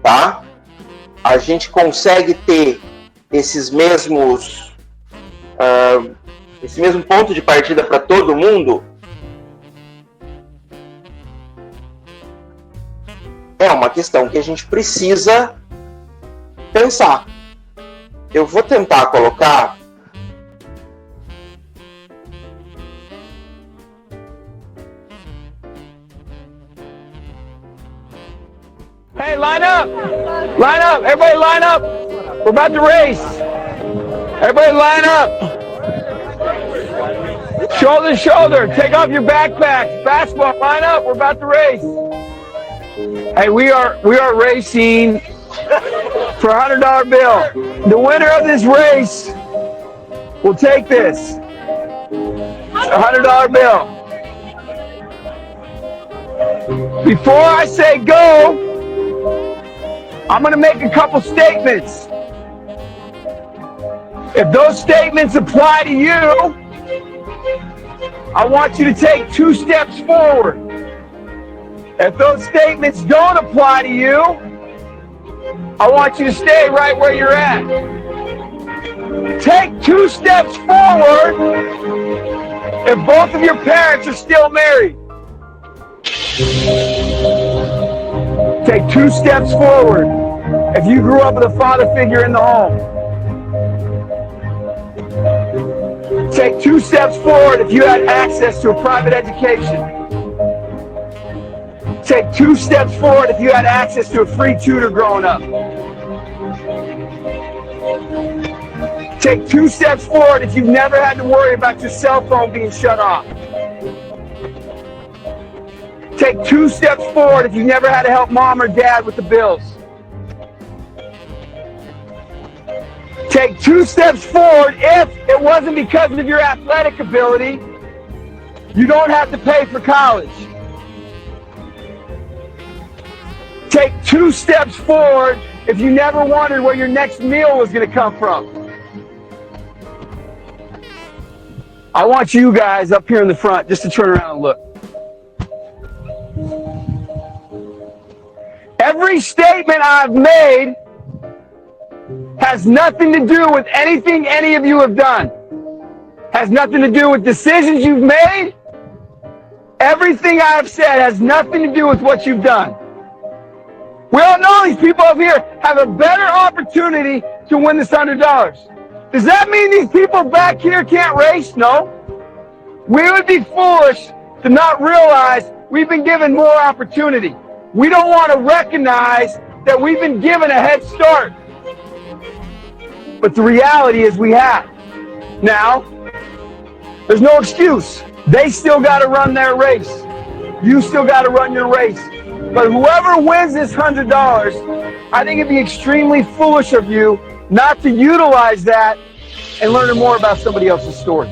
Tá? A gente consegue ter esse mesmo ponto de partida para todo mundo? É uma questão que a gente precisa pensar. Eu vou tentar colocar Hey, line up! Line up! Everybody line up! We're about to race! Everybody line up! Shoulder to shoulder! Take off your backpacks! Basketball, line up! We're about to race! Hey, we are racing for a $100 bill. The winner of this race will take this. A $100 bill. Before I say go, I'm going to make a couple statements. If those statements apply to you, I want you to take 2 steps forward. If those statements don't apply to you, I want you to stay right where you're at. Take 2 steps forward if both of your parents are still married. Take 2 steps forward if you grew up with a father figure in the home. Take 2 steps forward if you had access to a private education. Take 2 steps forward if you had access to a free tutor growing up. Take 2 steps forward if you've never had to worry about your cell phone being shut off. Take 2 steps forward if you've never had to help mom or dad with the bills. Take 2 steps forward if it wasn't because of your athletic ability, you don't have to pay for college. Take 2 steps forward if you never wondered where your next meal was going to come from. I want you guys up here in the front just to turn around and look. Every statement I've made has nothing to do with anything any of you have done. Has nothing to do with decisions you've made. Everything I've said has nothing to do with what you've done. We all know these people over here have a better opportunity to win this $100. Does that mean these people back here can't race? No. We would be foolish to not realize we've been given more opportunity. We don't want to recognize that we've been given a head start. But the reality is we have. Now, there's no excuse. They still got to run their race. You still got to run your race. But whoever wins this $100, I think it'd be extremely foolish of you not to utilize that and learn more about somebody else's story.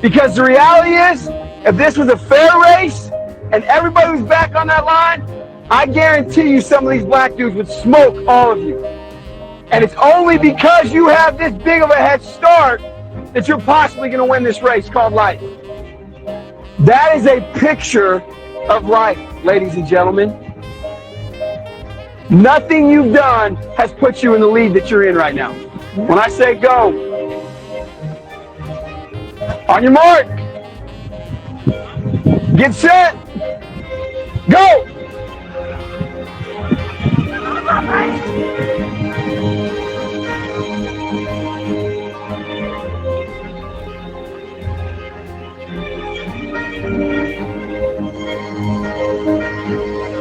Because the reality is, if this was a fair race and everybody was back on that line, I guarantee you some of these black dudes would smoke all of you. And it's only because you have this big of a head start that you're possibly going to win this race called life. That is a picture of life, ladies and gentlemen. Nothing you've done has put you in the lead that you're in right now. When I say go, on your mark, get set, go!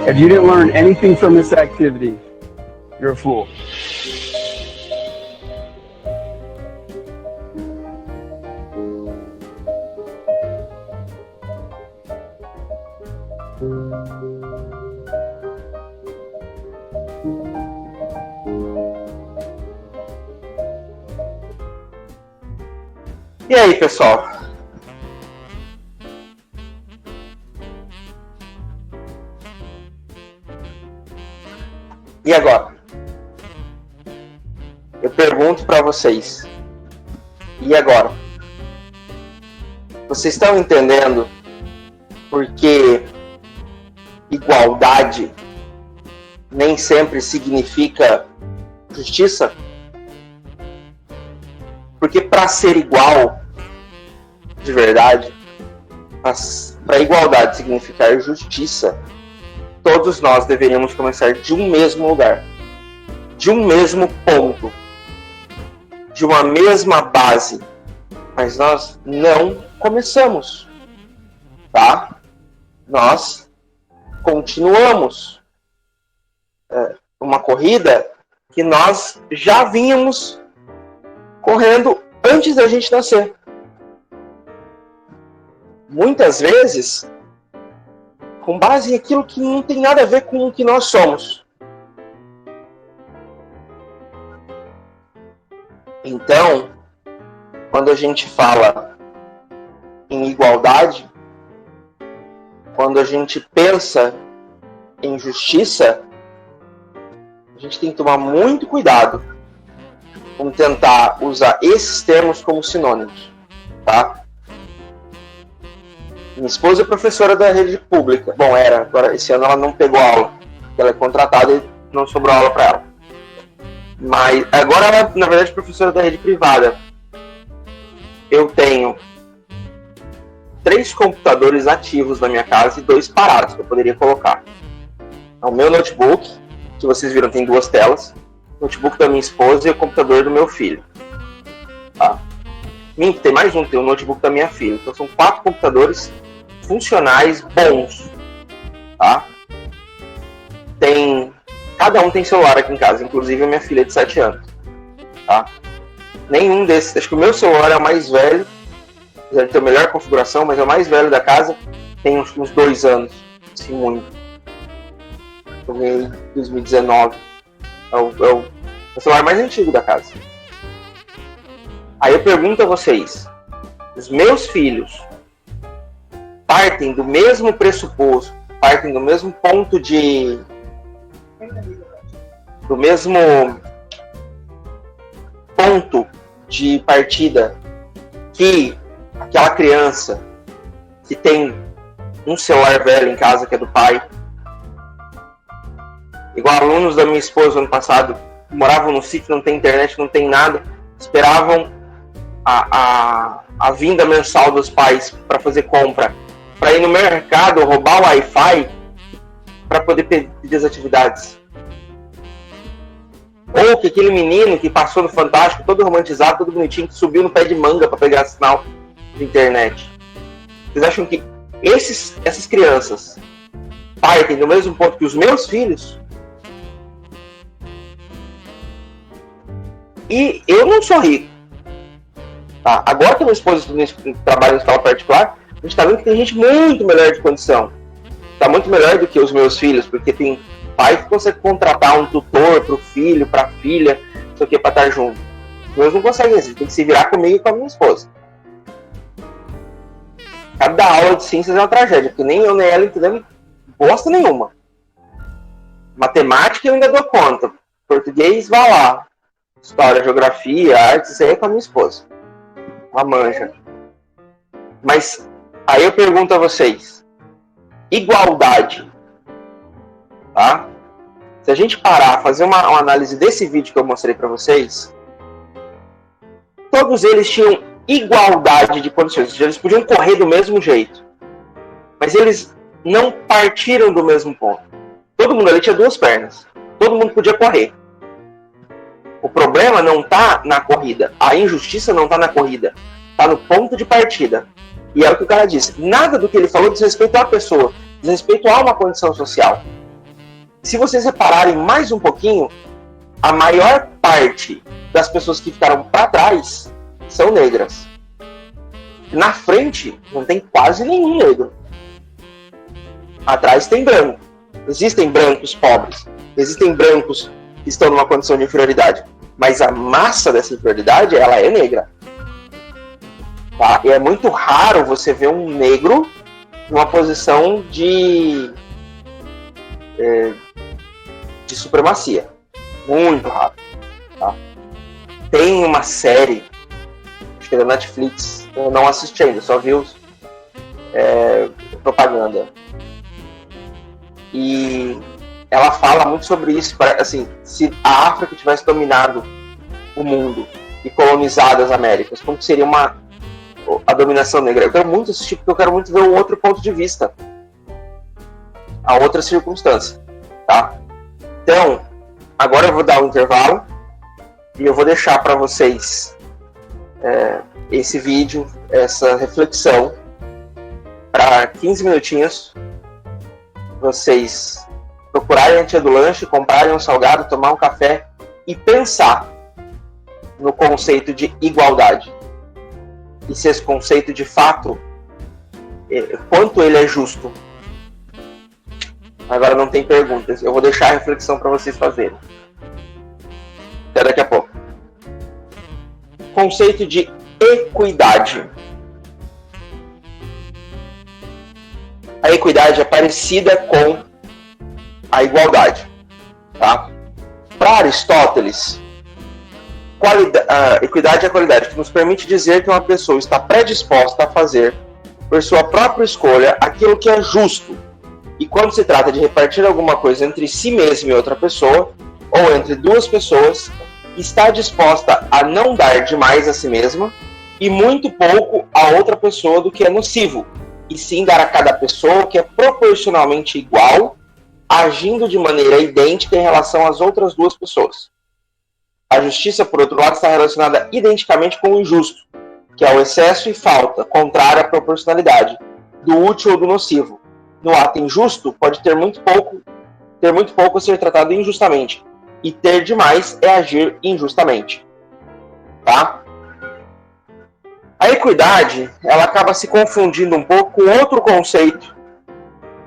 If you didn't learn anything from this activity, you're a fool. E aí, pessoal? E agora? Eu pergunto para vocês. E agora? Vocês estão entendendo por que igualdade nem sempre significa justiça? Porque para ser igual, de verdade, para igualdade significar justiça, todos nós deveríamos começar de um mesmo lugar, de um mesmo ponto, de uma mesma base. Mas nós não começamos, tá? Nós continuamos uma corrida que nós já vínhamos correndo antes da gente nascer. Muitas vezes com base em aquilo que não tem nada a ver com o que nós somos. Então, quando a gente fala em igualdade, quando a gente pensa em justiça, a gente tem que tomar muito cuidado com tentar usar esses termos como sinônimos, tá? Minha esposa é professora da rede pública. Bom, era. Agora, esse ano ela não pegou aula. Ela é contratada e não sobrou aula para ela. Mas agora ela, na verdade, é professora da rede privada. Eu tenho 3 computadores ativos na minha casa e 2 parados que eu poderia colocar. O meu notebook, que vocês viram, tem 2 telas. O notebook da minha esposa e o computador do meu filho. Tá? Tem mais um, tem o notebook da minha filha. Então são 4 computadores funcionais bons, tá? Cada um tem celular aqui em casa, inclusive a minha filha de 7 anos, tá? Nenhum desses, acho que o meu celular é o mais velho, ele tem a melhor configuração, mas é o mais velho da casa, tem uns 2 anos, assim, muito. Eu ganhei em 2019, é o celular mais antigo da casa. Aí eu pergunto a vocês, os meus filhos partem do mesmo pressuposto, partem do mesmo ponto do mesmo ponto de partida que aquela criança que tem um celular velho em casa, que é do pai. Igual alunos da minha esposa ano passado, moravam no sítio, não tem internet, não tem nada, esperavam a vinda mensal dos pais para fazer compra, para ir no mercado, roubar o Wi-Fi para poder pedir as atividades. Ou que aquele menino que passou no Fantástico, todo romantizado, todo bonitinho, que subiu no pé de manga para pegar sinal de internet. Vocês acham que essas crianças partem do mesmo ponto que os meus filhos? E eu não sou rico. Tá? Agora que a minha esposa trabalha em escola particular, a gente está vendo que tem gente muito melhor de condição. Está muito melhor do que os meus filhos, porque tem pai que consegue contratar um tutor para o filho, para a filha, não sei o que, para estar junto. Os meus não conseguem isso, tem que se virar comigo e com a minha esposa. Cada aula de ciências é uma tragédia, porque nem eu nem ela entendemos bosta nenhuma. Matemática eu ainda dou conta. Português, vai lá. História, geografia, artes, isso aí é com a minha esposa. Uma manja. Mas aí eu pergunto a vocês. Igualdade. Tá? Se a gente parar, fazer uma análise desse vídeo que eu mostrei para vocês, todos eles tinham igualdade de condições, ou seja, eles podiam correr do mesmo jeito, mas eles não partiram do mesmo ponto. Todo mundo ali tinha duas pernas, todo mundo podia correr. O problema não está na corrida, a injustiça não está na corrida, está no ponto de partida. E é o que o cara disse, nada do que ele falou diz respeito à pessoa, diz respeito a uma condição social. Se vocês repararem mais um pouquinho, a maior parte das pessoas que ficaram para trás são negras. Na frente, não tem quase nenhum negro. Atrás tem branco. Existem brancos pobres. Existem brancos que estão numa condição de inferioridade. Mas a massa dessa inferioridade, ela é negra. Tá? E é muito raro você ver um negro numa posição de supremacia. Muito raro. Tá? Tem uma série, acho que é da Netflix, eu não assisti ainda, só vi propaganda. E ela fala muito sobre isso, assim, se a África tivesse dominado o mundo e colonizado as Américas, como seria a dominação negra? Eu quero muito assistir, porque eu quero muito ver um outro ponto de vista, a outra circunstância, tá? Então, agora eu vou dar um intervalo e eu vou deixar para vocês esse vídeo, essa reflexão, para 15 minutinhos, vocês procurarem a tia do lanche, comprarem um salgado, tomar um café e pensar no conceito de igualdade. E se esse conceito de fato, quanto ele é justo. Agora não tem perguntas, eu vou deixar a reflexão para vocês fazerem. Até daqui a pouco. Conceito de equidade. A equidade é parecida com a igualdade. Tá? Para Aristóteles, equidade é a qualidade que nos permite dizer que uma pessoa está predisposta a fazer, por sua própria escolha, aquilo que é justo. E quando se trata de repartir alguma coisa entre si mesmo e outra pessoa, ou entre duas pessoas, está disposta a não dar demais a si mesma e muito pouco a outra pessoa do que é nocivo, e sim dar a cada pessoa o que é proporcionalmente igual, agindo de maneira idêntica em relação às outras duas pessoas. A justiça, por outro lado, está relacionada identicamente com o injusto, que é o excesso e falta, contrária à proporcionalidade, do útil ou do nocivo. No ato injusto, pode ter muito pouco a ser tratado injustamente, e ter demais é agir injustamente. Tá? A equidade, ela acaba se confundindo um pouco com outro conceito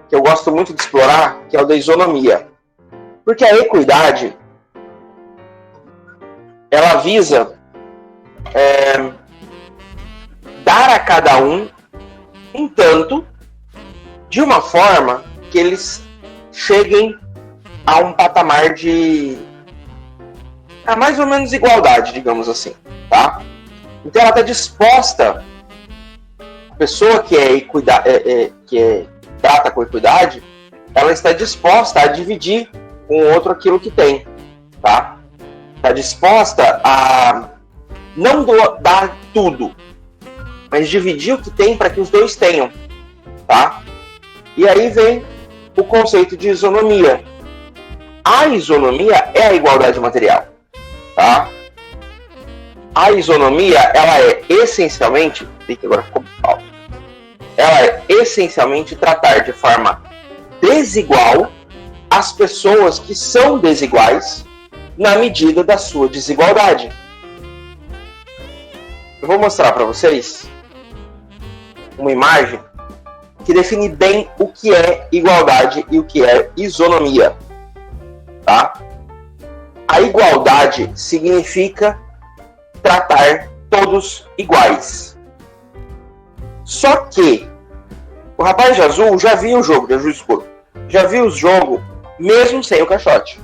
que eu gosto muito de explorar, que é o da isonomia. Porque a equidade, ela visa dar a cada um tanto, de uma forma que eles cheguem a um patamar de mais ou menos igualdade, digamos assim, tá? Então ela está disposta, a pessoa que trata com equidade, ela está disposta a dividir com o outro aquilo que tem, tá? Está disposta a não dar tudo, mas dividir o que tem para que os dois tenham, tá? E aí vem o conceito de isonomia. A isonomia é a igualdade material, tá? A isonomia, ela é essencialmente, agora ficou alto. Ela é essencialmente tratar de forma desigual as pessoas que são desiguais na medida da sua desigualdade. Eu vou mostrar para vocês uma imagem que define bem o que é igualdade e o que é isonomia, tá? A igualdade significa tratar todos iguais. Só que o rapaz de azul já viu o jogo de azul escuro, já viu o jogo mesmo sem o caixote.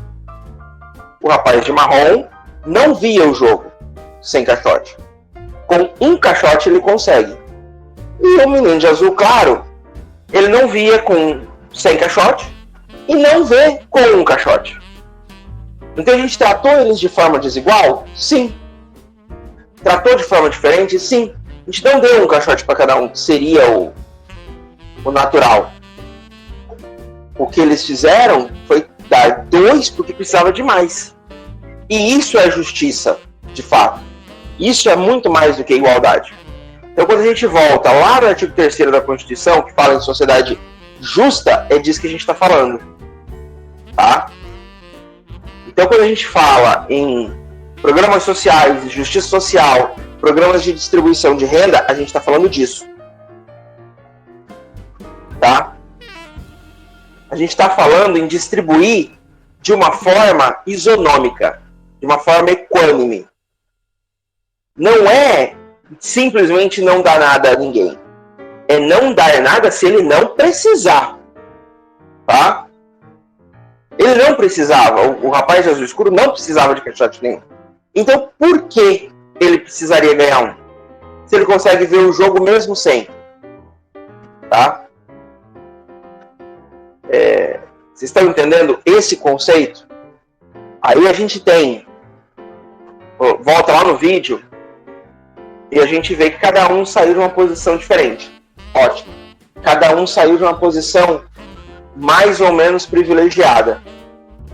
O rapaz de marrom não via o jogo sem caixote. Com um caixote ele consegue. E o menino de azul claro, ele não via sem caixote e não vê com um caixote. Então a gente tratou eles de forma desigual? Sim. Tratou de forma diferente? Sim. A gente não deu um caixote para cada um, que seria o natural. O que eles fizeram foi dar 2 porque precisava de mais. E isso é justiça, de fato. Isso é muito mais do que igualdade. Então, quando a gente volta lá no artigo 3º da Constituição, que fala em sociedade justa, é disso que a gente está falando. Tá? Então, quando a gente fala em programas sociais, justiça social, programas de distribuição de renda, a gente está falando disso. Tá? A gente está falando em distribuir de uma forma isonômica, de uma forma equânime. Não é simplesmente não dar nada a ninguém. É não dar nada se ele não precisar. Tá? Ele não precisava, o rapaz de azul escuro não precisava de caixote nenhum. Então, por que ele precisaria ganhar um? Se ele consegue ver o jogo mesmo sem. Tá? Vocês estão entendendo esse conceito? Aí a gente tem... Volta lá no vídeo e a gente vê que cada um saiu de uma posição diferente. Ótimo. Cada um saiu de uma posição mais ou menos privilegiada.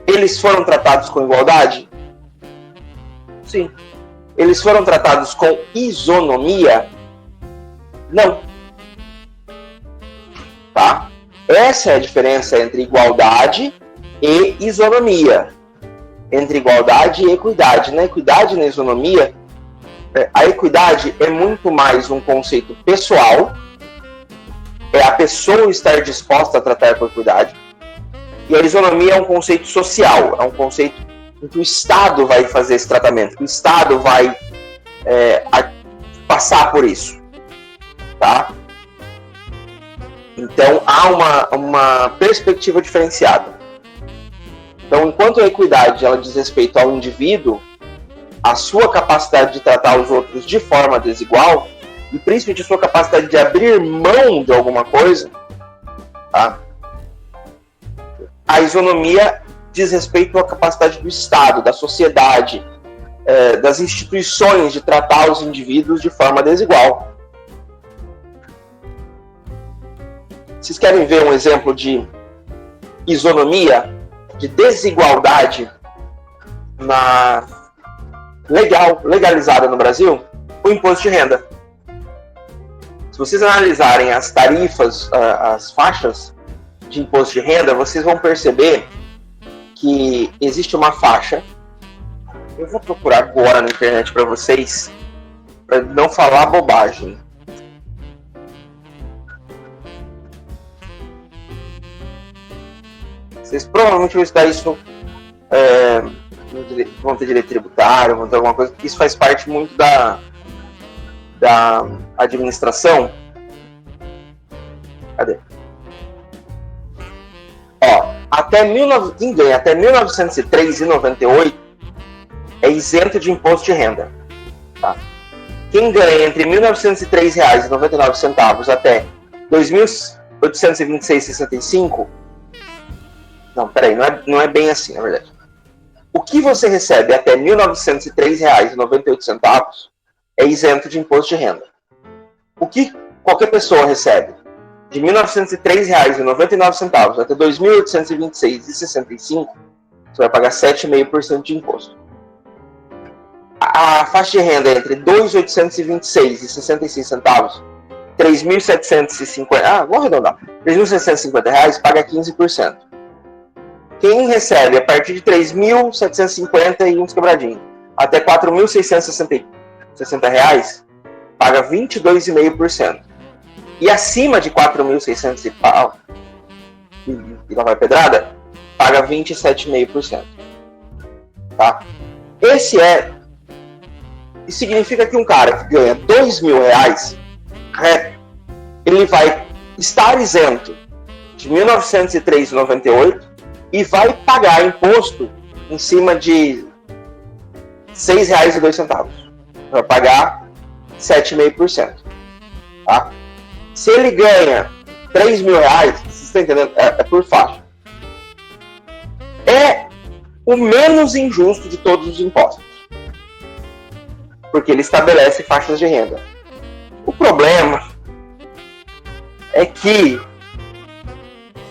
Eles foram tratados com igualdade? Sim. Eles foram tratados com isonomia? Não. Tá? Essa é a diferença entre igualdade e isonomia. Entre igualdade e equidade. Na equidade e na isonomia, a equidade é muito mais um conceito pessoal, é a pessoa estar disposta a tratar com equidade, e a isonomia é um conceito social, é um conceito em que o Estado vai fazer esse tratamento, que o Estado vai passar por isso. Tá? Então há uma perspectiva diferenciada. Então, enquanto a equidade ela diz respeito ao indivíduo, a sua capacidade de tratar os outros de forma desigual, e principalmente a sua capacidade de abrir mão de alguma coisa, tá? A isonomia diz respeito à capacidade do Estado, da sociedade, das instituições de tratar os indivíduos de forma desigual. Vocês querem ver um exemplo de isonomia, de desigualdade legalizada no Brasil? O imposto de renda. Se vocês analisarem as tarifas, as faixas de imposto de renda, vocês vão perceber que existe uma faixa. Eu vou procurar agora na internet para vocês, para não falar bobagem. Vocês provavelmente vão estudar isso, vão ter direito tributário, vão ter alguma coisa, porque isso faz parte muito da administração. Cadê? Ó, quem ganha até 1903,98 é isento de imposto de renda. Tá? Quem ganha entre R$ 1.903,99 até R$ 2.826,65, não, peraí, não é bem assim, na verdade. O que você recebe até R$ 1.903,98 é isento de imposto de renda. O que qualquer pessoa recebe de R$ 1.903,99 até R$ 2.826,65, você vai pagar 7,5% de imposto. A faixa de renda entre R$ 2.826,66 e R$ 3.750, vamos arredondar, R$ 3.750 paga 15%. Quem recebe a partir de R$ 3.750 e uns quebradinhos até R$ 4.660 paga 22,5%. E acima de 4.600 e pau, e lá vai pedrada, paga 27,5%. Tá? Isso significa que um cara que ganha R$2.000, ele vai estar isento de R$ 1.903,98 e vai pagar imposto em cima de R$ 6,02. Vai pagar 7,5%. Tá? Se ele ganha R$3.000, vocês estão entendendo? É por faixa. É o menos injusto de todos os impostos. Porque ele estabelece faixas de renda. O problema é que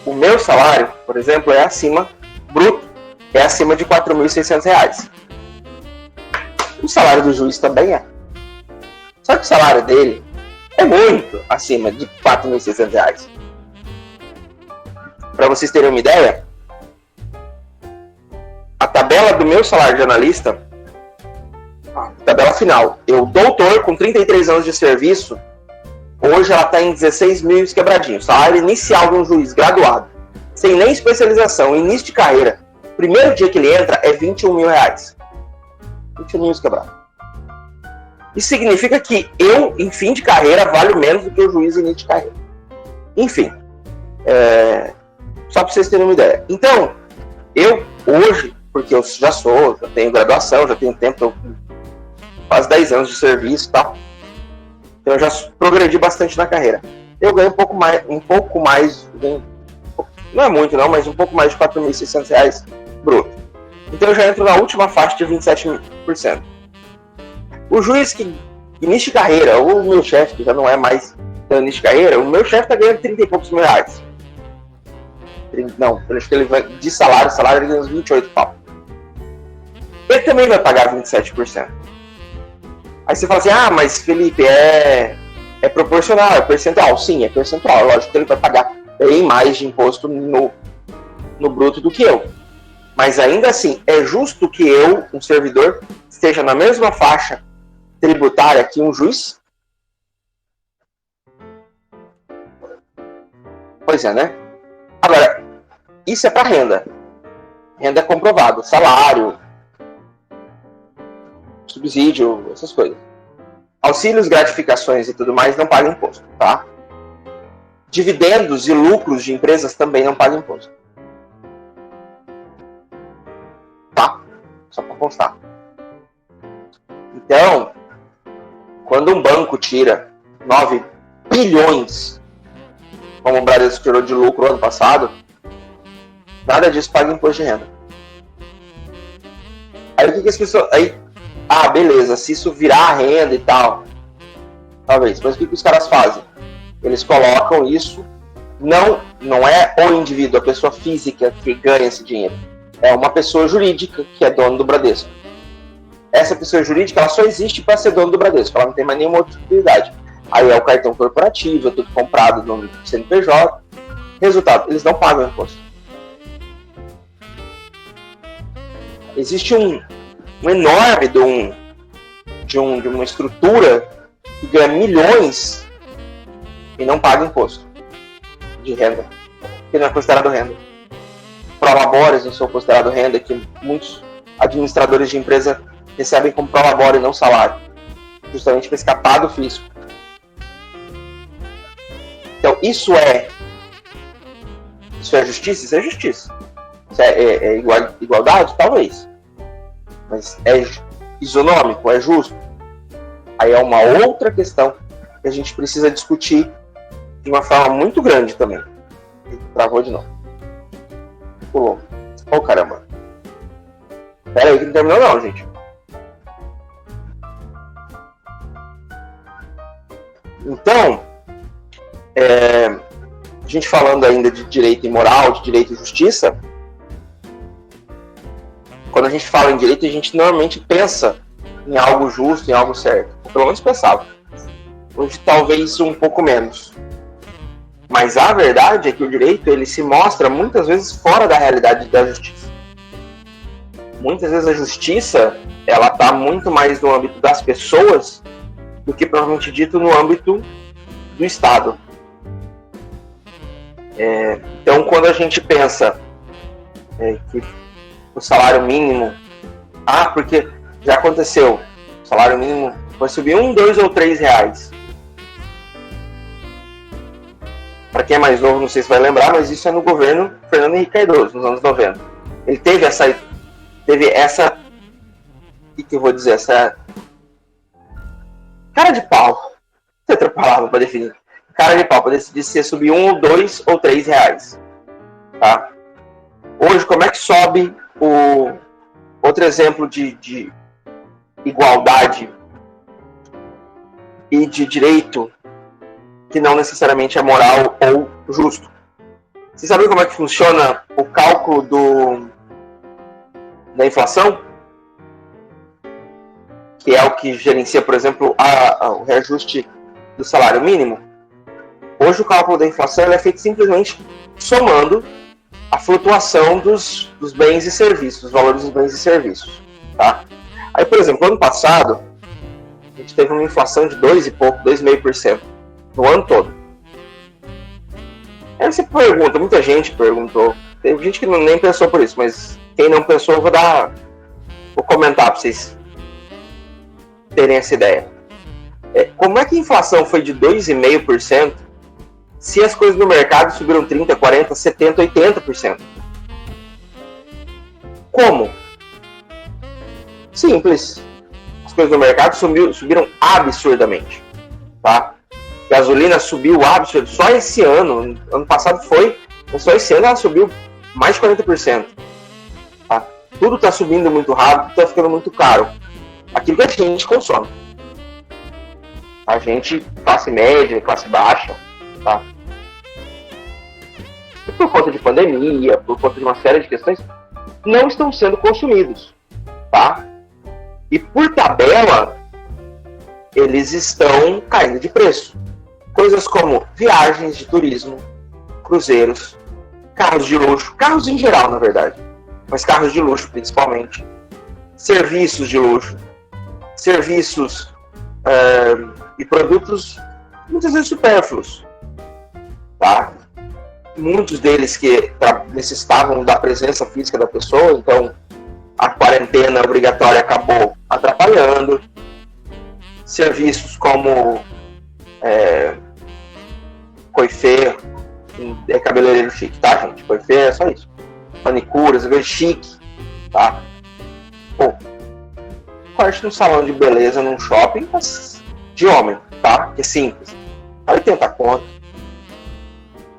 o meu salário, por exemplo, é acima, bruto, é acima de R$ 4.600. O salário do juiz também é. Só que o salário dele é muito acima de R$ 4.600. Para vocês terem uma ideia, a tabela do meu salário de analista, a tabela final, eu doutor com 33 anos de serviço, hoje ela está em 16 mil quebradinhos. Salário inicial de um juiz graduado, sem nem especialização, início de carreira, primeiro dia que ele entra é R$21.000. 21 mil quebrados. Isso significa que eu, em fim de carreira, valho menos do que o juiz em início de carreira. Enfim, só para vocês terem uma ideia. Então, eu hoje, porque eu já tenho graduação, já tenho tempo, quase 10 anos de serviço e tal, então eu já progredi bastante na carreira. Eu ganho um pouco mais, não é muito não, mas um pouco mais de R$4.600 bruto. Então eu já entro na última faixa de 27%. O juiz que início de carreira, ou o meu chefe, que já não é mais início de carreira, o meu chefe está ganhando 30 e poucos mil reais. Não, eu acho que ele vai de salário ele ganha uns 28 pau. Ele também vai pagar 27%. Aí você fala assim, mas Felipe, é proporcional, é percentual. Sim, é percentual. Lógico que ele vai pagar bem mais de imposto no bruto do que eu. Mas ainda assim, é justo que eu, um servidor, esteja na mesma faixa tributária que um juiz? Pois é, né? Agora, isso é para renda. Renda comprovada, salário, subsídio, essas coisas. Auxílios, gratificações e tudo mais não pagam imposto, tá? Dividendos e lucros de empresas também não pagam imposto. Tá? Só para constar. Então, quando um banco tira 9 bilhões, como o Bradesco tirou de lucro ano passado, nada disso paga imposto de renda. Aí o que as pessoas... beleza, se isso virar renda e tal, talvez. Mas o que os caras fazem? Eles colocam isso, não é o indivíduo, a pessoa física que ganha esse dinheiro. É uma pessoa jurídica que é dono do Bradesco. Essa pessoa jurídica ela só existe para ser dono do Bradesco, ela não tem mais nenhuma outra utilidade. Aí é o cartão corporativo, é tudo comprado no CNPJ. Resultado, eles não pagam imposto. Existe um enorme de uma estrutura que ganha milhões e não paga imposto de renda, que não é considerado renda. Prolabores não são considerados renda, que muitos administradores de empresa recebem como prolabore e não salário, justamente para escapar do fisco. Então, isso é justiça? Isso é justiça. Isso é igualdade? Talvez. Mas é isonômico? É justo? Aí é uma outra questão que a gente precisa discutir de uma forma muito grande também. Travou de novo. Pulou. Oh, caramba. Pera aí que não terminou não, gente. Então, gente falando ainda de direito e moral, de direito e justiça, quando a gente fala em direito, a gente normalmente pensa em algo justo, em algo certo. Ou pelo menos pensava. Hoje talvez um pouco menos. Mas a verdade é que o direito ele se mostra muitas vezes fora da realidade da justiça. Muitas vezes a justiça ela está muito mais no âmbito das pessoas do que propriamente dito no âmbito do Estado. Então, quando a gente pensa que o salário mínimo, porque já aconteceu, o salário mínimo vai subir 1, 2 ou 3 reais. Para quem é mais novo, não sei se vai lembrar, mas isso é no governo Fernando Henrique Cardoso, nos anos 90. Ele teve essa, o que eu vou dizer, essa cara de pau, não tem outra palavra para definir, cara de pau, para decidir se ia subir 1, 2 ou 3 reais. Tá? Hoje, como é que sobe outro exemplo de igualdade e de direito que não necessariamente é moral ou justo? Vocês sabem como é que funciona o cálculo da inflação? Que é o que gerencia, por exemplo, o reajuste do salário mínimo. Hoje o cálculo da inflação é feito simplesmente somando a flutuação dos bens e serviços, os valores dos bens e serviços. Tá? Aí, por exemplo, ano passado, a gente teve uma inflação de 2,5% no ano todo. Aí você pergunta, muita gente perguntou, teve gente que nem pensou por isso, mas quem não pensou, eu vou comentar para vocês terem essa ideia. Como é que a inflação foi de 2,5% se as coisas no mercado subiram 30%, 40%, 70%, 80%? Como? Simples. As coisas no mercado subiram absurdamente. Tá? Gasolina subiu absurdo. Só esse ano passado foi, mas só esse ano ela subiu mais de 40%. Tá? Tudo está subindo muito rápido, está ficando muito caro. Aquilo que a gente consome. A gente, classe média, classe baixa, tá? E por conta de pandemia, por conta de uma série de questões, não estão sendo consumidos, tá? E por tabela, eles estão caindo de preço. Coisas como viagens de turismo, cruzeiros, carros de luxo, carros em geral, na verdade, mas carros de luxo principalmente, serviços de luxo, serviços e produtos muitas vezes supérfluos, tá? Muitos deles que necessitavam da presença física da pessoa, então a quarentena obrigatória acabou atrapalhando. Serviços como coiffeur, cabeleireiro chique, tá, gente? Coiffeur é só isso. Manicuras, chique, tá? Corte no salão de beleza num shopping, mas de homem, tá? Que é simples. Aí 80 conto.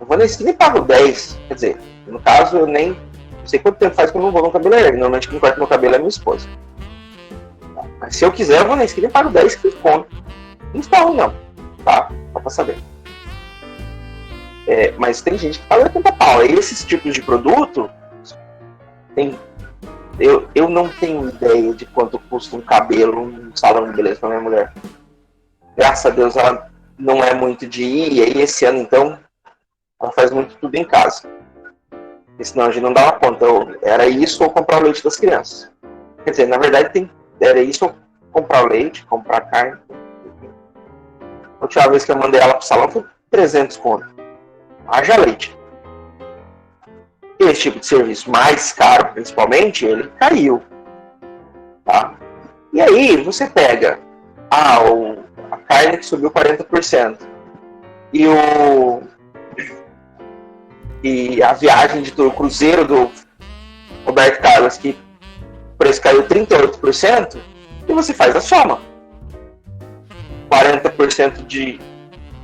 Eu vou na esquina e pago 10. Quer dizer, no caso, eu nem sei quanto tempo faz que eu não vou no cabeleireiro. Normalmente quem corta meu cabelo é minha esposa. Mas se eu quiser, eu vou na esquina e pago 10 conto. Não está ruim, não. Tá? Só pra saber. Mas tem gente que paga 80 pau. E esses tipos de produto tem. Eu não tenho ideia de quanto custa um cabelo, um salão de beleza pra minha mulher. Graças a Deus ela não é muito de ir, e aí esse ano então ela faz muito tudo em casa. Porque senão a gente não dava conta. Era isso ou comprar o leite das crianças. Quer dizer, na verdade era isso ou comprar o leite, comprar carne. A última vez que eu mandei ela pro salão foi 300 conto. Haja leite. Esse tipo de serviço mais caro, principalmente, ele caiu. Tá? E aí você pega a carne que subiu 40% e a viagem do cruzeiro do Roberto Carlos, que o preço caiu 38%, e você faz a soma. 40% de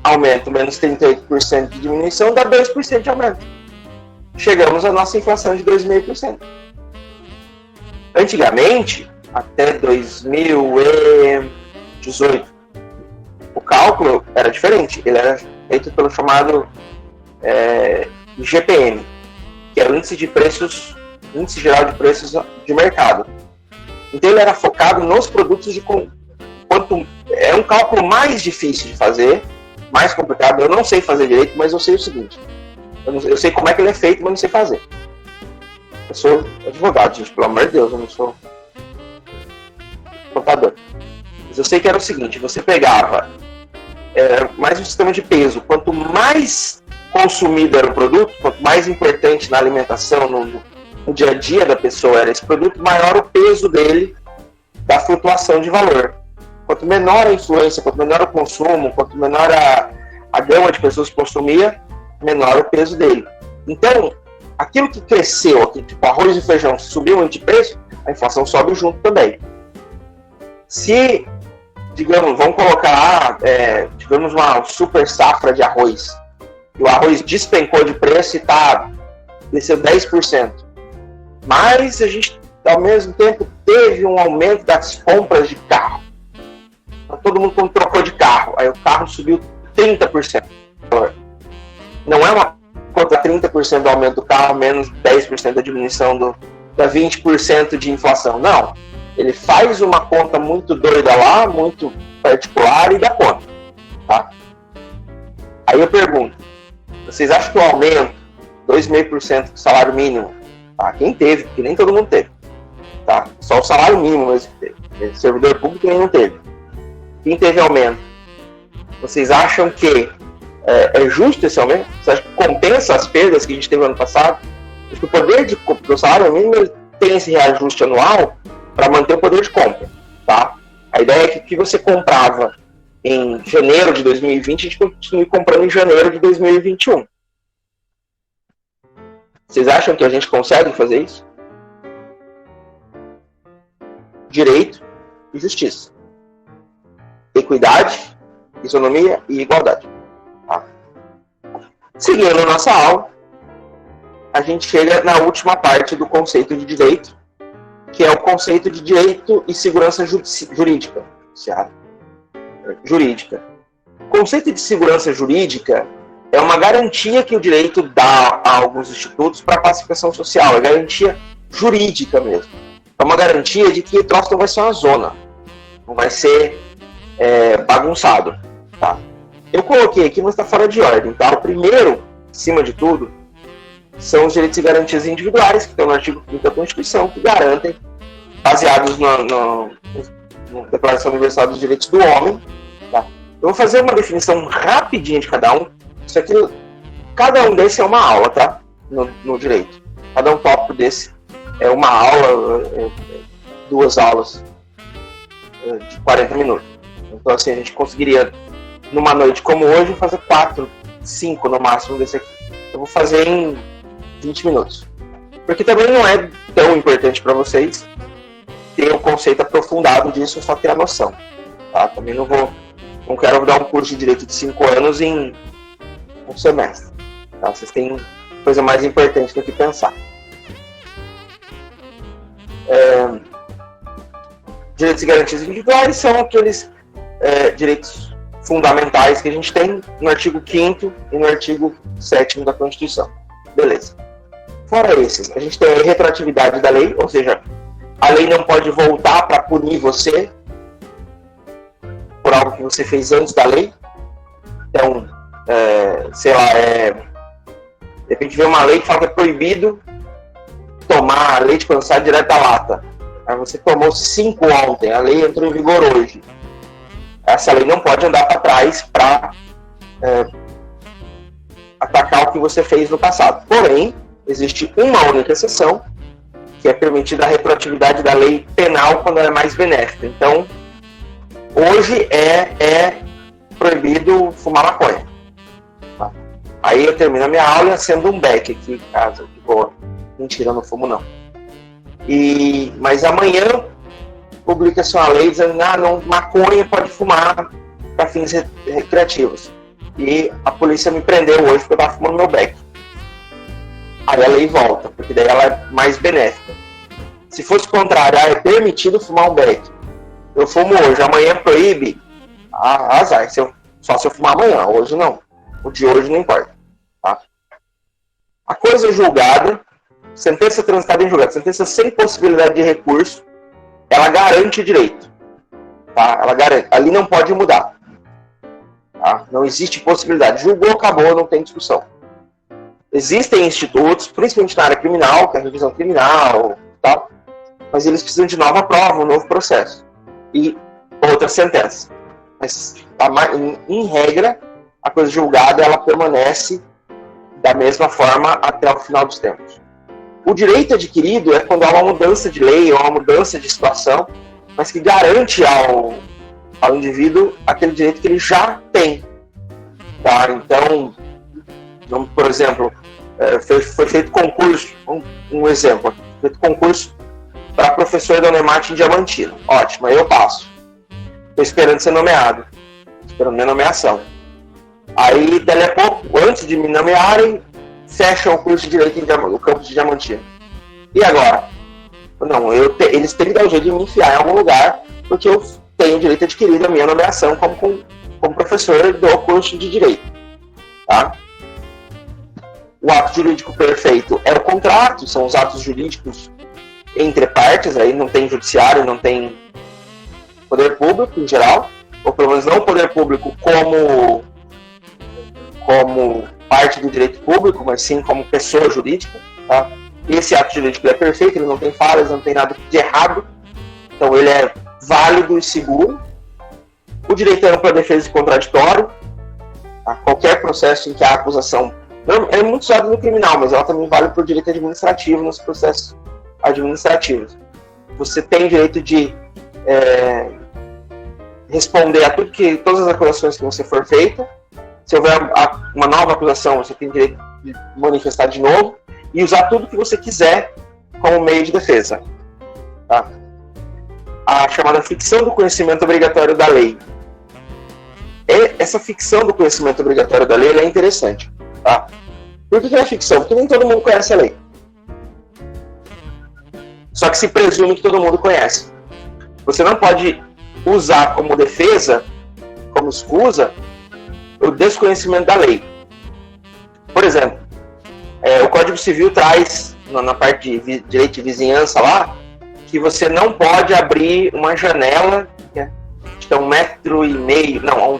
aumento menos 38% de diminuição dá 2% de aumento. Chegamos à nossa inflação de 2,5%. Antigamente, até 2018, o cálculo era diferente. Ele era feito pelo chamado IGPM, que é o Índice Geral de Preços de Mercado. Então ele era focado nos produtos é um cálculo mais difícil de fazer, mais complicado. Eu não sei fazer direito, mas eu sei o seguinte: eu sei como é que ele é feito, mas não sei fazer. Eu sou advogado, gente, pelo amor de Deus, eu não sou contador. Mas eu sei que era o seguinte: você pegava mais um sistema de peso. Quanto mais consumido era o produto, quanto mais importante na alimentação, no dia a dia da pessoa era esse produto, maior o peso dele da flutuação de valor. Quanto menor a influência, quanto menor o consumo, quanto menor a gama de pessoas que consumia, menor o peso dele. Então, aquilo que cresceu, tipo arroz e feijão, subiu muito de preço, a inflação sobe junto também. Se, digamos, vamos colocar, digamos, uma super safra de arroz, e o arroz despencou de preço e desceu 10%. Mas a gente, ao mesmo tempo, teve um aumento das compras de carro. Então, todo mundo trocou de carro, aí o carro subiu 30%. Não é uma conta 30% do aumento do carro, menos 10% da diminuição da 20% de inflação. Não. Ele faz uma conta muito doida lá, muito particular e dá conta. Tá? Aí eu pergunto, vocês acham que o aumento, 2,5% do salário mínimo, tá? Quem teve, porque nem todo mundo teve, tá? Só o salário mínimo mesmo que teve. Servidor público nem não teve. Quem teve aumento, vocês acham que é justo esse aumento? Vocês acham que compensa as perdas que a gente teve no ano passado? Porque o poder do salário mínimo ele tem esse reajuste anual para manter o poder de compra, tá? A ideia é que o que você comprava em janeiro de 2020, a gente continue comprando em janeiro de 2021. Vocês acham que a gente consegue fazer isso? Direito e justiça. Equidade, isonomia e igualdade. Tá? Seguindo nossa aula, a gente chega na última parte do conceito de direito, que é o conceito de direito e segurança jurídica. O conceito de segurança jurídica é uma garantia que o direito dá a alguns institutos para classificação social, é garantia jurídica mesmo. É uma garantia de que o troço não vai ser uma zona, não vai ser bagunçado. Tá? Eu coloquei aqui, mas está fora de ordem. Tá? O primeiro, acima de tudo, são os direitos e garantias individuais, que estão no artigo 5º da Constituição, que garantem, baseados na Declaração Universal dos Direitos do Homem. Tá? Eu vou fazer uma definição rapidinha de cada um. Isso aqui, cada um desses é uma aula, tá? No direito. Cada um tópico desse é uma aula, 2 aulas de 40 minutos. Então, assim, a gente conseguiria, numa noite como hoje, fazer 4, 5 no máximo desse aqui. Eu vou fazer em 20 minutos. Porque também não é tão importante para vocês ter um conceito aprofundado disso, eu só ter a noção. Tá? Também não quero dar um curso de direito de 5 anos em um semestre. Tá? Vocês têm coisa mais importante do que pensar. Direitos e garantias individuais são aqueles direitos fundamentais que a gente tem no artigo 5º e no artigo 7º da Constituição. Beleza. Fora esses, a gente tem a retroatividade da lei, ou seja, a lei não pode voltar para punir você por algo que você fez antes da lei. Então, sei lá, de repente vem uma lei que fala que é proibido tomar leite condensado direto da lata. Aí você tomou 5 ontem, a lei entrou em vigor hoje. Essa lei não pode andar para trás para atacar o que você fez no passado. Porém, existe uma única exceção, que é permitida a retroatividade da lei penal quando ela é mais benéfica. Então, hoje é proibido fumar maconha. Tá? Aí eu termino a minha aula e acendo um beck aqui em casa. Boa. Mentira, eu não fumo não. Mas amanhã publica-se uma lei dizendo que maconha pode fumar para fins recreativos. E a polícia me prendeu hoje porque eu estava fumando meu beck. Aí a lei volta, porque daí ela é mais benéfica. Se fosse o contrário, é permitido fumar um beck. Eu fumo hoje, amanhã proíbe. Azar, só se eu fumar amanhã, hoje não. O de hoje não importa. Tá? A coisa julgada, sentença transitada em julgado, sentença sem possibilidade de recurso, ela garante o direito. Tá? Ela garante. Ali não pode mudar. Tá? Não existe possibilidade. Julgou, acabou, não tem discussão. Existem institutos, principalmente na área criminal, que é a revisão criminal, tal, mas eles precisam de nova prova, um novo processo. E outra sentença. Mas, em regra, a coisa julgada ela permanece da mesma forma até o final dos tempos. O direito adquirido é quando há uma mudança de lei ou uma mudança de situação, mas que garante ao indivíduo aquele direito que ele já tem. Tá? Então, por exemplo, foi feito concurso, um exemplo, feito concurso para professor da Unemate em Diamantina. Ótimo, aí eu passo. Estou esperando ser nomeado, esperando minha nomeação. Aí, dali a pouco, antes de me nomearem, fecham o curso de Direito no campus de Diamantina. E agora? Não, eles têm que dar um jeito de me enfiar em algum lugar, porque eu tenho direito adquirido a minha nomeação como professor do curso de Direito. Tá? O ato jurídico perfeito é o contrato, são os atos jurídicos entre partes, aí não tem judiciário, não tem poder público em geral, ou pelo menos não o poder público como parte do direito público, mas sim como pessoa jurídica. Tá? Esse ato jurídico é perfeito, ele não tem falhas, não tem nada de errado, então ele é válido e seguro. O direito é ampla defesa e contraditório. Tá? Qualquer processo em que a acusação é muito usado no criminal, mas ela também vale para o direito administrativo, nos processos administrativos. Você tem direito de responder a todas as acusações que você for feita. Se houver uma nova acusação, você tem direito de manifestar de novo e usar tudo que você quiser como meio de defesa. Tá? A chamada ficção do conhecimento obrigatório da lei. Essa ficção do conhecimento obrigatório da lei é interessante. Tá? Por que é ficção? Porque nem todo mundo conhece a lei. Só que se presume que todo mundo conhece. Você não pode usar como defesa, como escusa, o desconhecimento da lei. Por exemplo, o Código Civil traz, na parte de direito de vizinhança lá, que você não pode abrir uma janela que é 1,5 metro, não,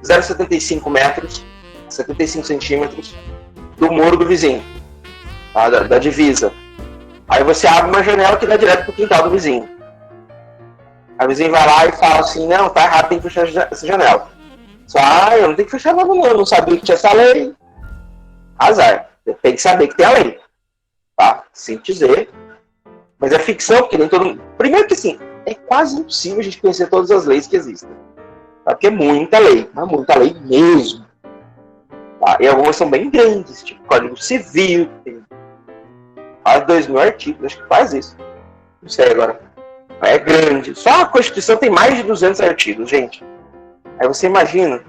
0,75 metros, 75 centímetros do muro do vizinho, tá? da divisa. Aí você abre uma janela que dá direto para o quintal do vizinho. Aí o vizinho vai lá e fala assim, não, tá errado, tem que fechar essa janela. Só, eu não tenho que fechar nada não, eu não sabia que tinha essa lei. Azar, tem que saber que tem a lei. Tá? Sem dizer. Mas é ficção, porque nem todo mundo... Primeiro que assim, é quase impossível a gente conhecer todas as leis que existem. Tá? Porque é muita lei, mas muita lei mesmo. Tá? E algumas são bem grandes, tipo Código Civil, tem quase 2.000 artigos, acho que faz isso. Não sei agora. É grande. Só a Constituição tem mais de 200 artigos, gente. Aí você imagina,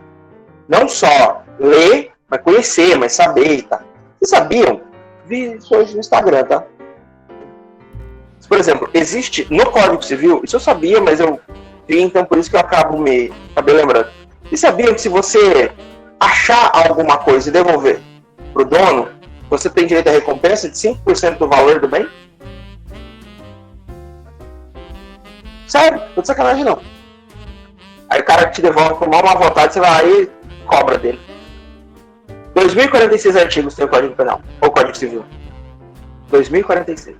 não só ler, mas conhecer, mas saber, tá? Vocês sabiam? Vi isso hoje no Instagram, tá? Por exemplo, existe no Código Civil, isso eu sabia, mas eu vi, então por isso que eu acabei lembrando. Vocês sabiam que se você achar alguma coisa e devolver pro dono, você tem direito à recompensa de 5% do valor do bem? Sério, não de sacanagem não. Aí o cara te devolve com mal má vontade, você vai lá e cobra dele. 2.046 artigos tem o Código Penal, ou Código Civil. 2.046.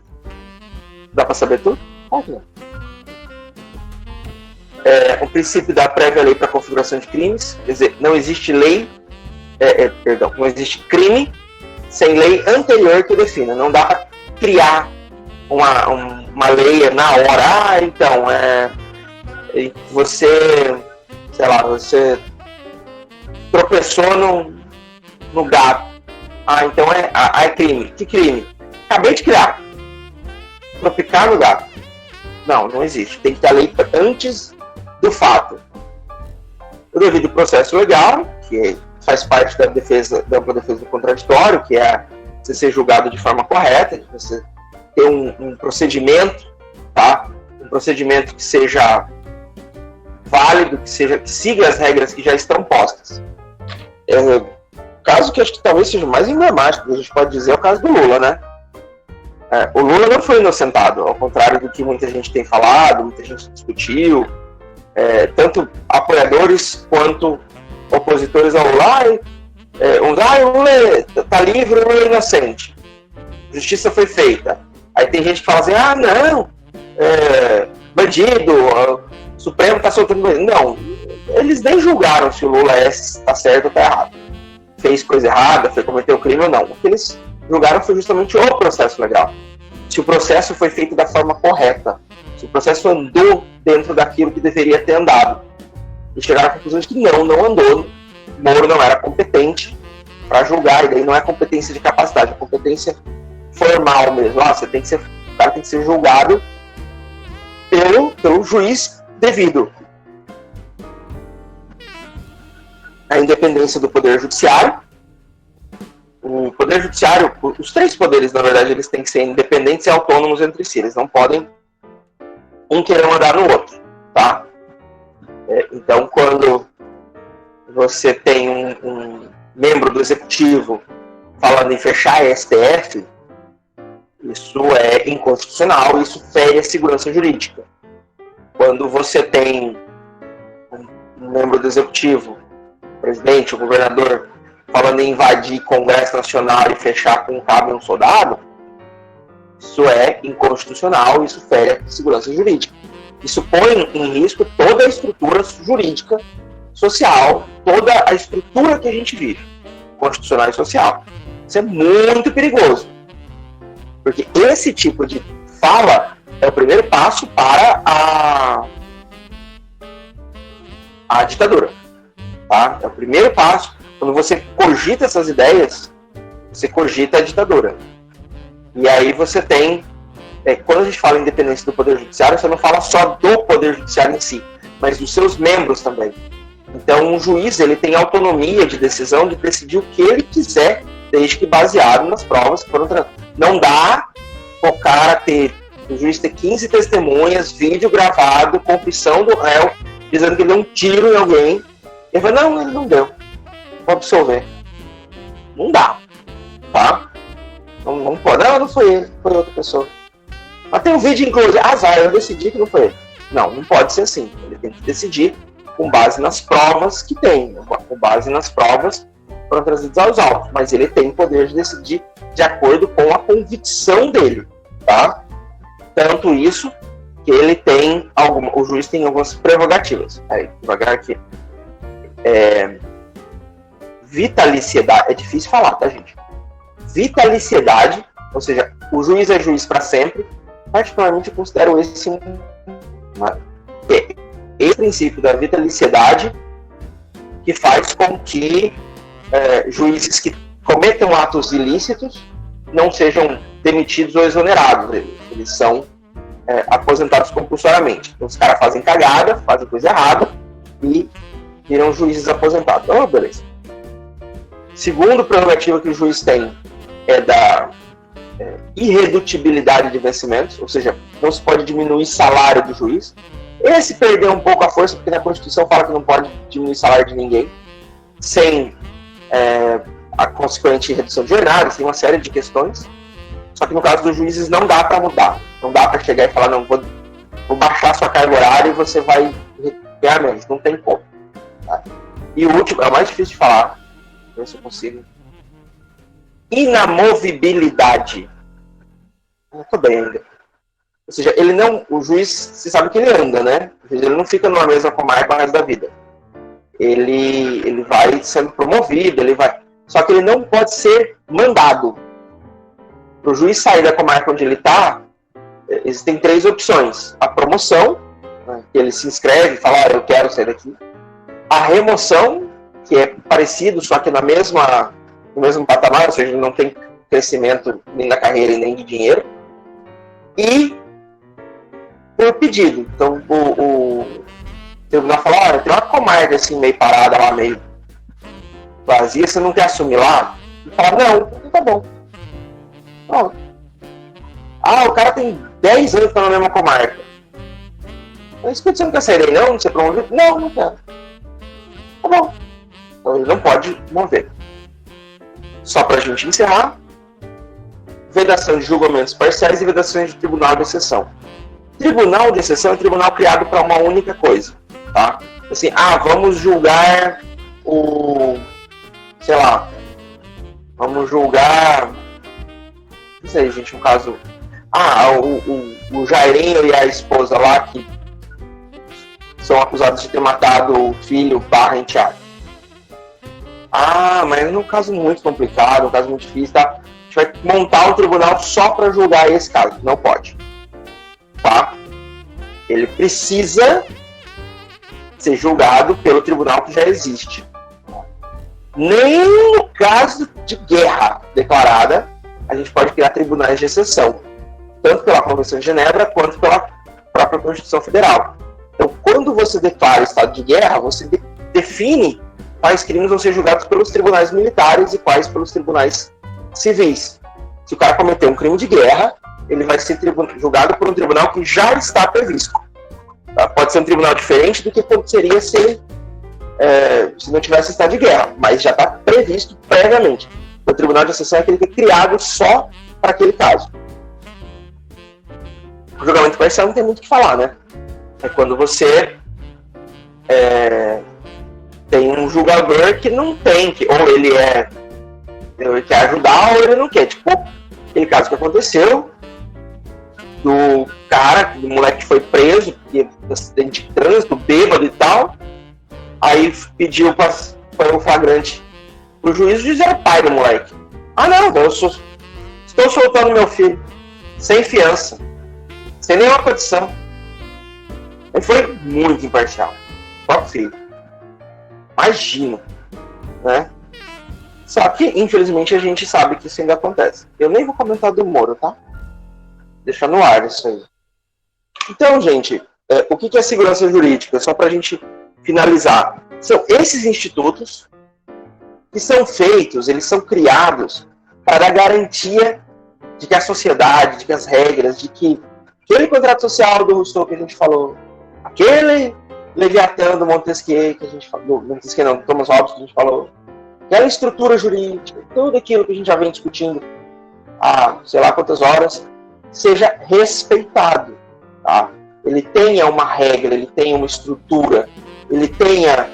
Dá pra saber tudo? Óbvio. O princípio da prévia lei para configuração de crimes, quer dizer, não existe lei, não existe crime sem lei anterior que defina. Não dá pra criar uma lei na hora. Então, você, sei lá, você tropeçou no gato. Então é crime. Que crime? Acabei de criar. Tropicar no gato. Não existe. Tem que ter a lei antes do fato. O devido processo legal, que faz parte da ampla defesa do contraditório, que é você ser julgado de forma correta, você ter um procedimento, tá? Um procedimento que seja válido, que siga as regras que já estão postas. caso que acho que talvez seja o mais emblemático que a gente pode dizer é o caso do Lula, né? O Lula não foi inocentado, ao contrário do que muita gente tem falado, muita gente discutiu, tanto apoiadores quanto opositores ao Lula. O Lula está livre, o Lula é inocente. Justiça foi feita. Aí tem gente que fala assim, não, bandido, o Supremo está soltando bandido. Não, eles nem julgaram se o Lula está certo ou está errado. Fez coisa errada, cometeu crime ou não. O que eles julgaram foi justamente o processo legal. Se o processo foi feito da forma correta, se o processo andou dentro daquilo que deveria ter andado. E chegaram à conclusão de que não andou. Moro não era competente para julgar, e daí não é competência de capacidade, é competência formal mesmo. O cara tem que ser julgado pelo juiz devido. A independência do Poder Judiciário. O Poder Judiciário, os três poderes, na verdade, eles têm que ser independentes e autônomos entre si. Eles não podem um querer mandar no outro, tá? Então, quando você tem um membro do Executivo falando em fechar a STF, isso é inconstitucional, isso fere a segurança jurídica. Quando você tem um membro do Executivo, o presidente, o governador, falando em invadir Congresso Nacional e fechar com um cabo e um soldado, isso é inconstitucional, isso fere a segurança jurídica. Isso põe em risco toda a estrutura jurídica, social, toda a estrutura que a gente vive, constitucional e social. Isso é muito perigoso. Porque esse tipo de fala é o primeiro passo para a ditadura. Tá? É o primeiro passo. Quando você cogita essas ideias, você cogita a ditadura. E aí você tem... quando a gente fala em independência do Poder Judiciário, você não fala só do Poder Judiciário em si, mas dos seus membros também. Então, um juiz ele tem autonomia de decisão de decidir o que ele quiser, desde que baseado nas provas que foram tratadas. Não dá o juiz ter 15 testemunhas, vídeo gravado, confissão do réu, dizendo que ele deu um tiro em alguém. Ele fala, não, ele não deu. Vou absolver. Não dá. Tá? Não pode. Não foi ele, foi outra pessoa. Mas tem um vídeo, inclusive, eu decidi que não foi ele. Não pode ser assim. Ele tem que decidir com base nas provas que tem, com base nas provas que foram trazidas aos autos. Mas ele tem o poder de decidir de acordo com a convicção dele. Tá? Tanto isso que ele tem o juiz tem algumas prerrogativas. Aí, devagar aqui. Vitaliciedade, é difícil falar, tá, gente? Vitaliciedade, ou seja, o juiz é juiz para sempre. Particularmente eu considero esse princípio da vitaliciedade que faz com que juízes que cometam atos ilícitos não sejam demitidos ou exonerados. Eles são aposentados compulsoriamente. Então, os caras fazem cagada, fazem coisa errada e viram juízes aposentados. Beleza. Segundo prerrogativa que o juiz tem é da irredutibilidade de vencimentos, ou seja, não se pode diminuir salário do juiz. Esse perdeu um pouco a força, porque na Constituição fala que não pode diminuir salário de ninguém, sem a consequente redução de jornadas, tem uma série de questões. Só que no caso dos juízes não dá para mudar. Não dá para chegar e falar, não, vou baixar sua carga horária e você vai ganhar menos. Não tem como. Tá? E o último, é o mais difícil de falar, ver se eu consigo. Inamovibilidade. Não tô bem ainda. Ou seja, o juiz, você sabe que ele anda, né? Ele não fica numa mesma comarca o resto da vida. Ele vai sendo promovido, só que ele não pode ser mandado. Para o juiz sair da comarca onde ele está, existem 3 opções. A promoção, né, que ele se inscreve e fala, eu quero sair daqui. A remoção, que é parecido, só que no mesmo patamar, ou seja, não tem crescimento nem da carreira e nem de dinheiro. E por pedido. Então, o tribunal fala, tem uma comarca assim, meio parada lá, meio vazia, você não quer assumir lá? Ele fala, não, tá bom. O cara tem 10 anos que tá na mesma comarca. Mas você não quer sair daí não? Não ser promovido? Não quero. Tá bom. Então ele não pode mover. só para a gente encerrar, vedação de julgamentos parciais e vedações de tribunal de exceção. Tribunal de exceção é um tribunal criado para uma única coisa, tá? Assim, vamos julgar vamos julgar, não sei, gente, um caso, o Jairinho e a esposa lá que são acusados de ter matado o filho / enteado. Mas é um caso muito complicado, um caso muito difícil, tá? A gente vai montar um tribunal só para julgar esse caso. Não pode. Tá? Ele precisa ser julgado pelo tribunal que já existe. Nem no caso de guerra declarada, a gente pode criar tribunais de exceção. Tanto pela Convenção de Genebra, quanto pela própria Constituição Federal. Então, quando você declara estado de guerra, você define quais crimes vão ser julgados pelos tribunais militares e quais pelos tribunais civis. Se o cara cometer um crime de guerra, ele vai ser julgado por um tribunal que já está previsto. Tá? Pode ser um tribunal diferente do que seria se não tivesse estado de guerra, mas já está previsto previamente. O tribunal de exceção é aquele que é criado só para aquele caso. O julgamento parcial não tem muito o que falar, né? É quando você tem um julgador que não tem, ou ele quer ajudar ou ele não quer. Tipo, aquele caso que aconteceu do moleque que foi preso, porque acidente de trânsito, bêbado e tal, aí pediu para o flagrante pro juiz, o juiz era pai do moleque. Não, eu estou soltando meu filho, sem fiança, sem nenhuma condição. Ele foi muito imparcial. Próprio filho. Imagina, né? Só que, infelizmente, a gente sabe que isso ainda acontece. Eu nem vou comentar do Moro, tá? Deixa no ar isso aí. Então, gente, o que é segurança jurídica? Só pra gente finalizar. São esses institutos que são feitos, eles são criados para dar garantia de que a sociedade, de que as regras, de que aquele contrato social do Rousseau que a gente falou, aquele Leviatã do Montesquieu que a gente falou, Montesquieu não, Thomas Hobbes que a gente falou, aquela estrutura jurídica, tudo aquilo que a gente já vem discutindo há sei lá quantas horas, seja respeitado, tá? Ele tenha uma regra, ele tenha uma estrutura, ele tenha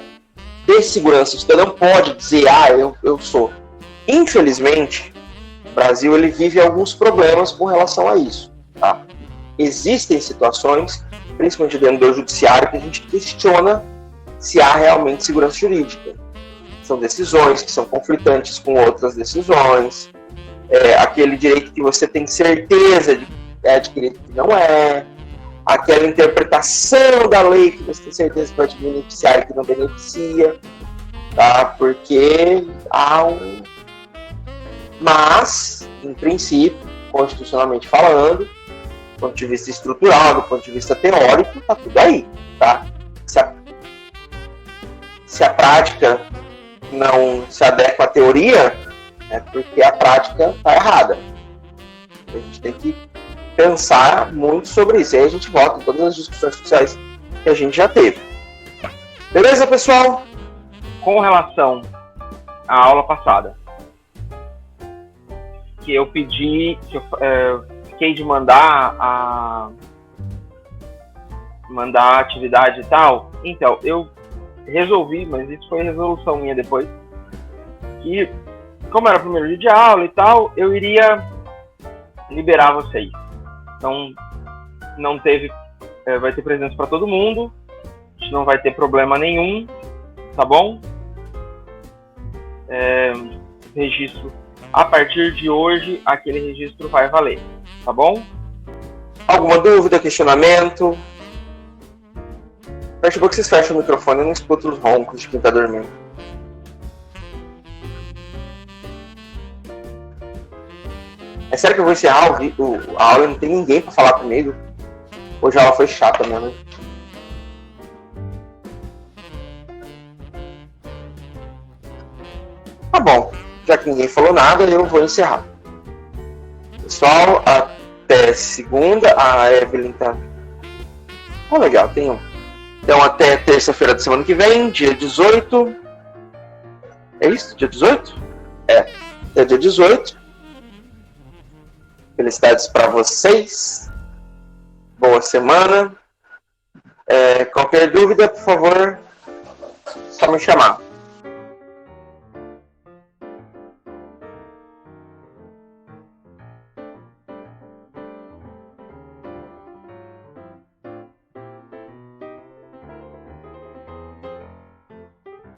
de segurança. Você não pode dizer, eu sou. Infelizmente, o Brasil ele vive alguns problemas com relação a isso, tá? Existem situações, principalmente dentro do judiciário, que a gente questiona se há realmente segurança jurídica. São decisões que são conflitantes com outras decisões, aquele direito que você tem certeza de adquirir que não é, aquela interpretação da lei que você tem certeza que vai te beneficiar e que não beneficia, tá? Porque há Mas, em princípio, constitucionalmente falando, do ponto de vista estrutural, do ponto de vista teórico, tá tudo aí, tá? Se a prática não se adequa à teoria, é porque a prática está errada. A gente tem que pensar muito sobre isso. E aí a gente volta em todas as discussões sociais que a gente já teve. Beleza, pessoal? Com relação à aula passada, que eu pedi, que eu fiquei de mandar a atividade e tal, então, eu resolvi, mas isso foi resolução minha depois, que como era o primeiro dia de aula e tal, eu iria liberar vocês. Então, não teve, vai ter presença para todo mundo, a gente não vai ter problema nenhum, tá bom? Registro, a partir de hoje, aquele registro vai valer, tá bom? Alguma dúvida, questionamento? Perceba que vocês fecham o microfone e não escutam os roncos de quem tá dormindo. É sério que eu vou encerrar a aula e não tem ninguém pra falar comigo? Hoje a aula foi chata mesmo. Tá bom, já que ninguém falou nada, eu vou encerrar. Pessoal, até segunda. A Evelyn tá... legal, tem um. Então até terça-feira da semana que vem, dia 18. É isso? Dia 18? até dia 18. Felicidades para vocês. Boa semana. Qualquer dúvida, por favor, só me chamar.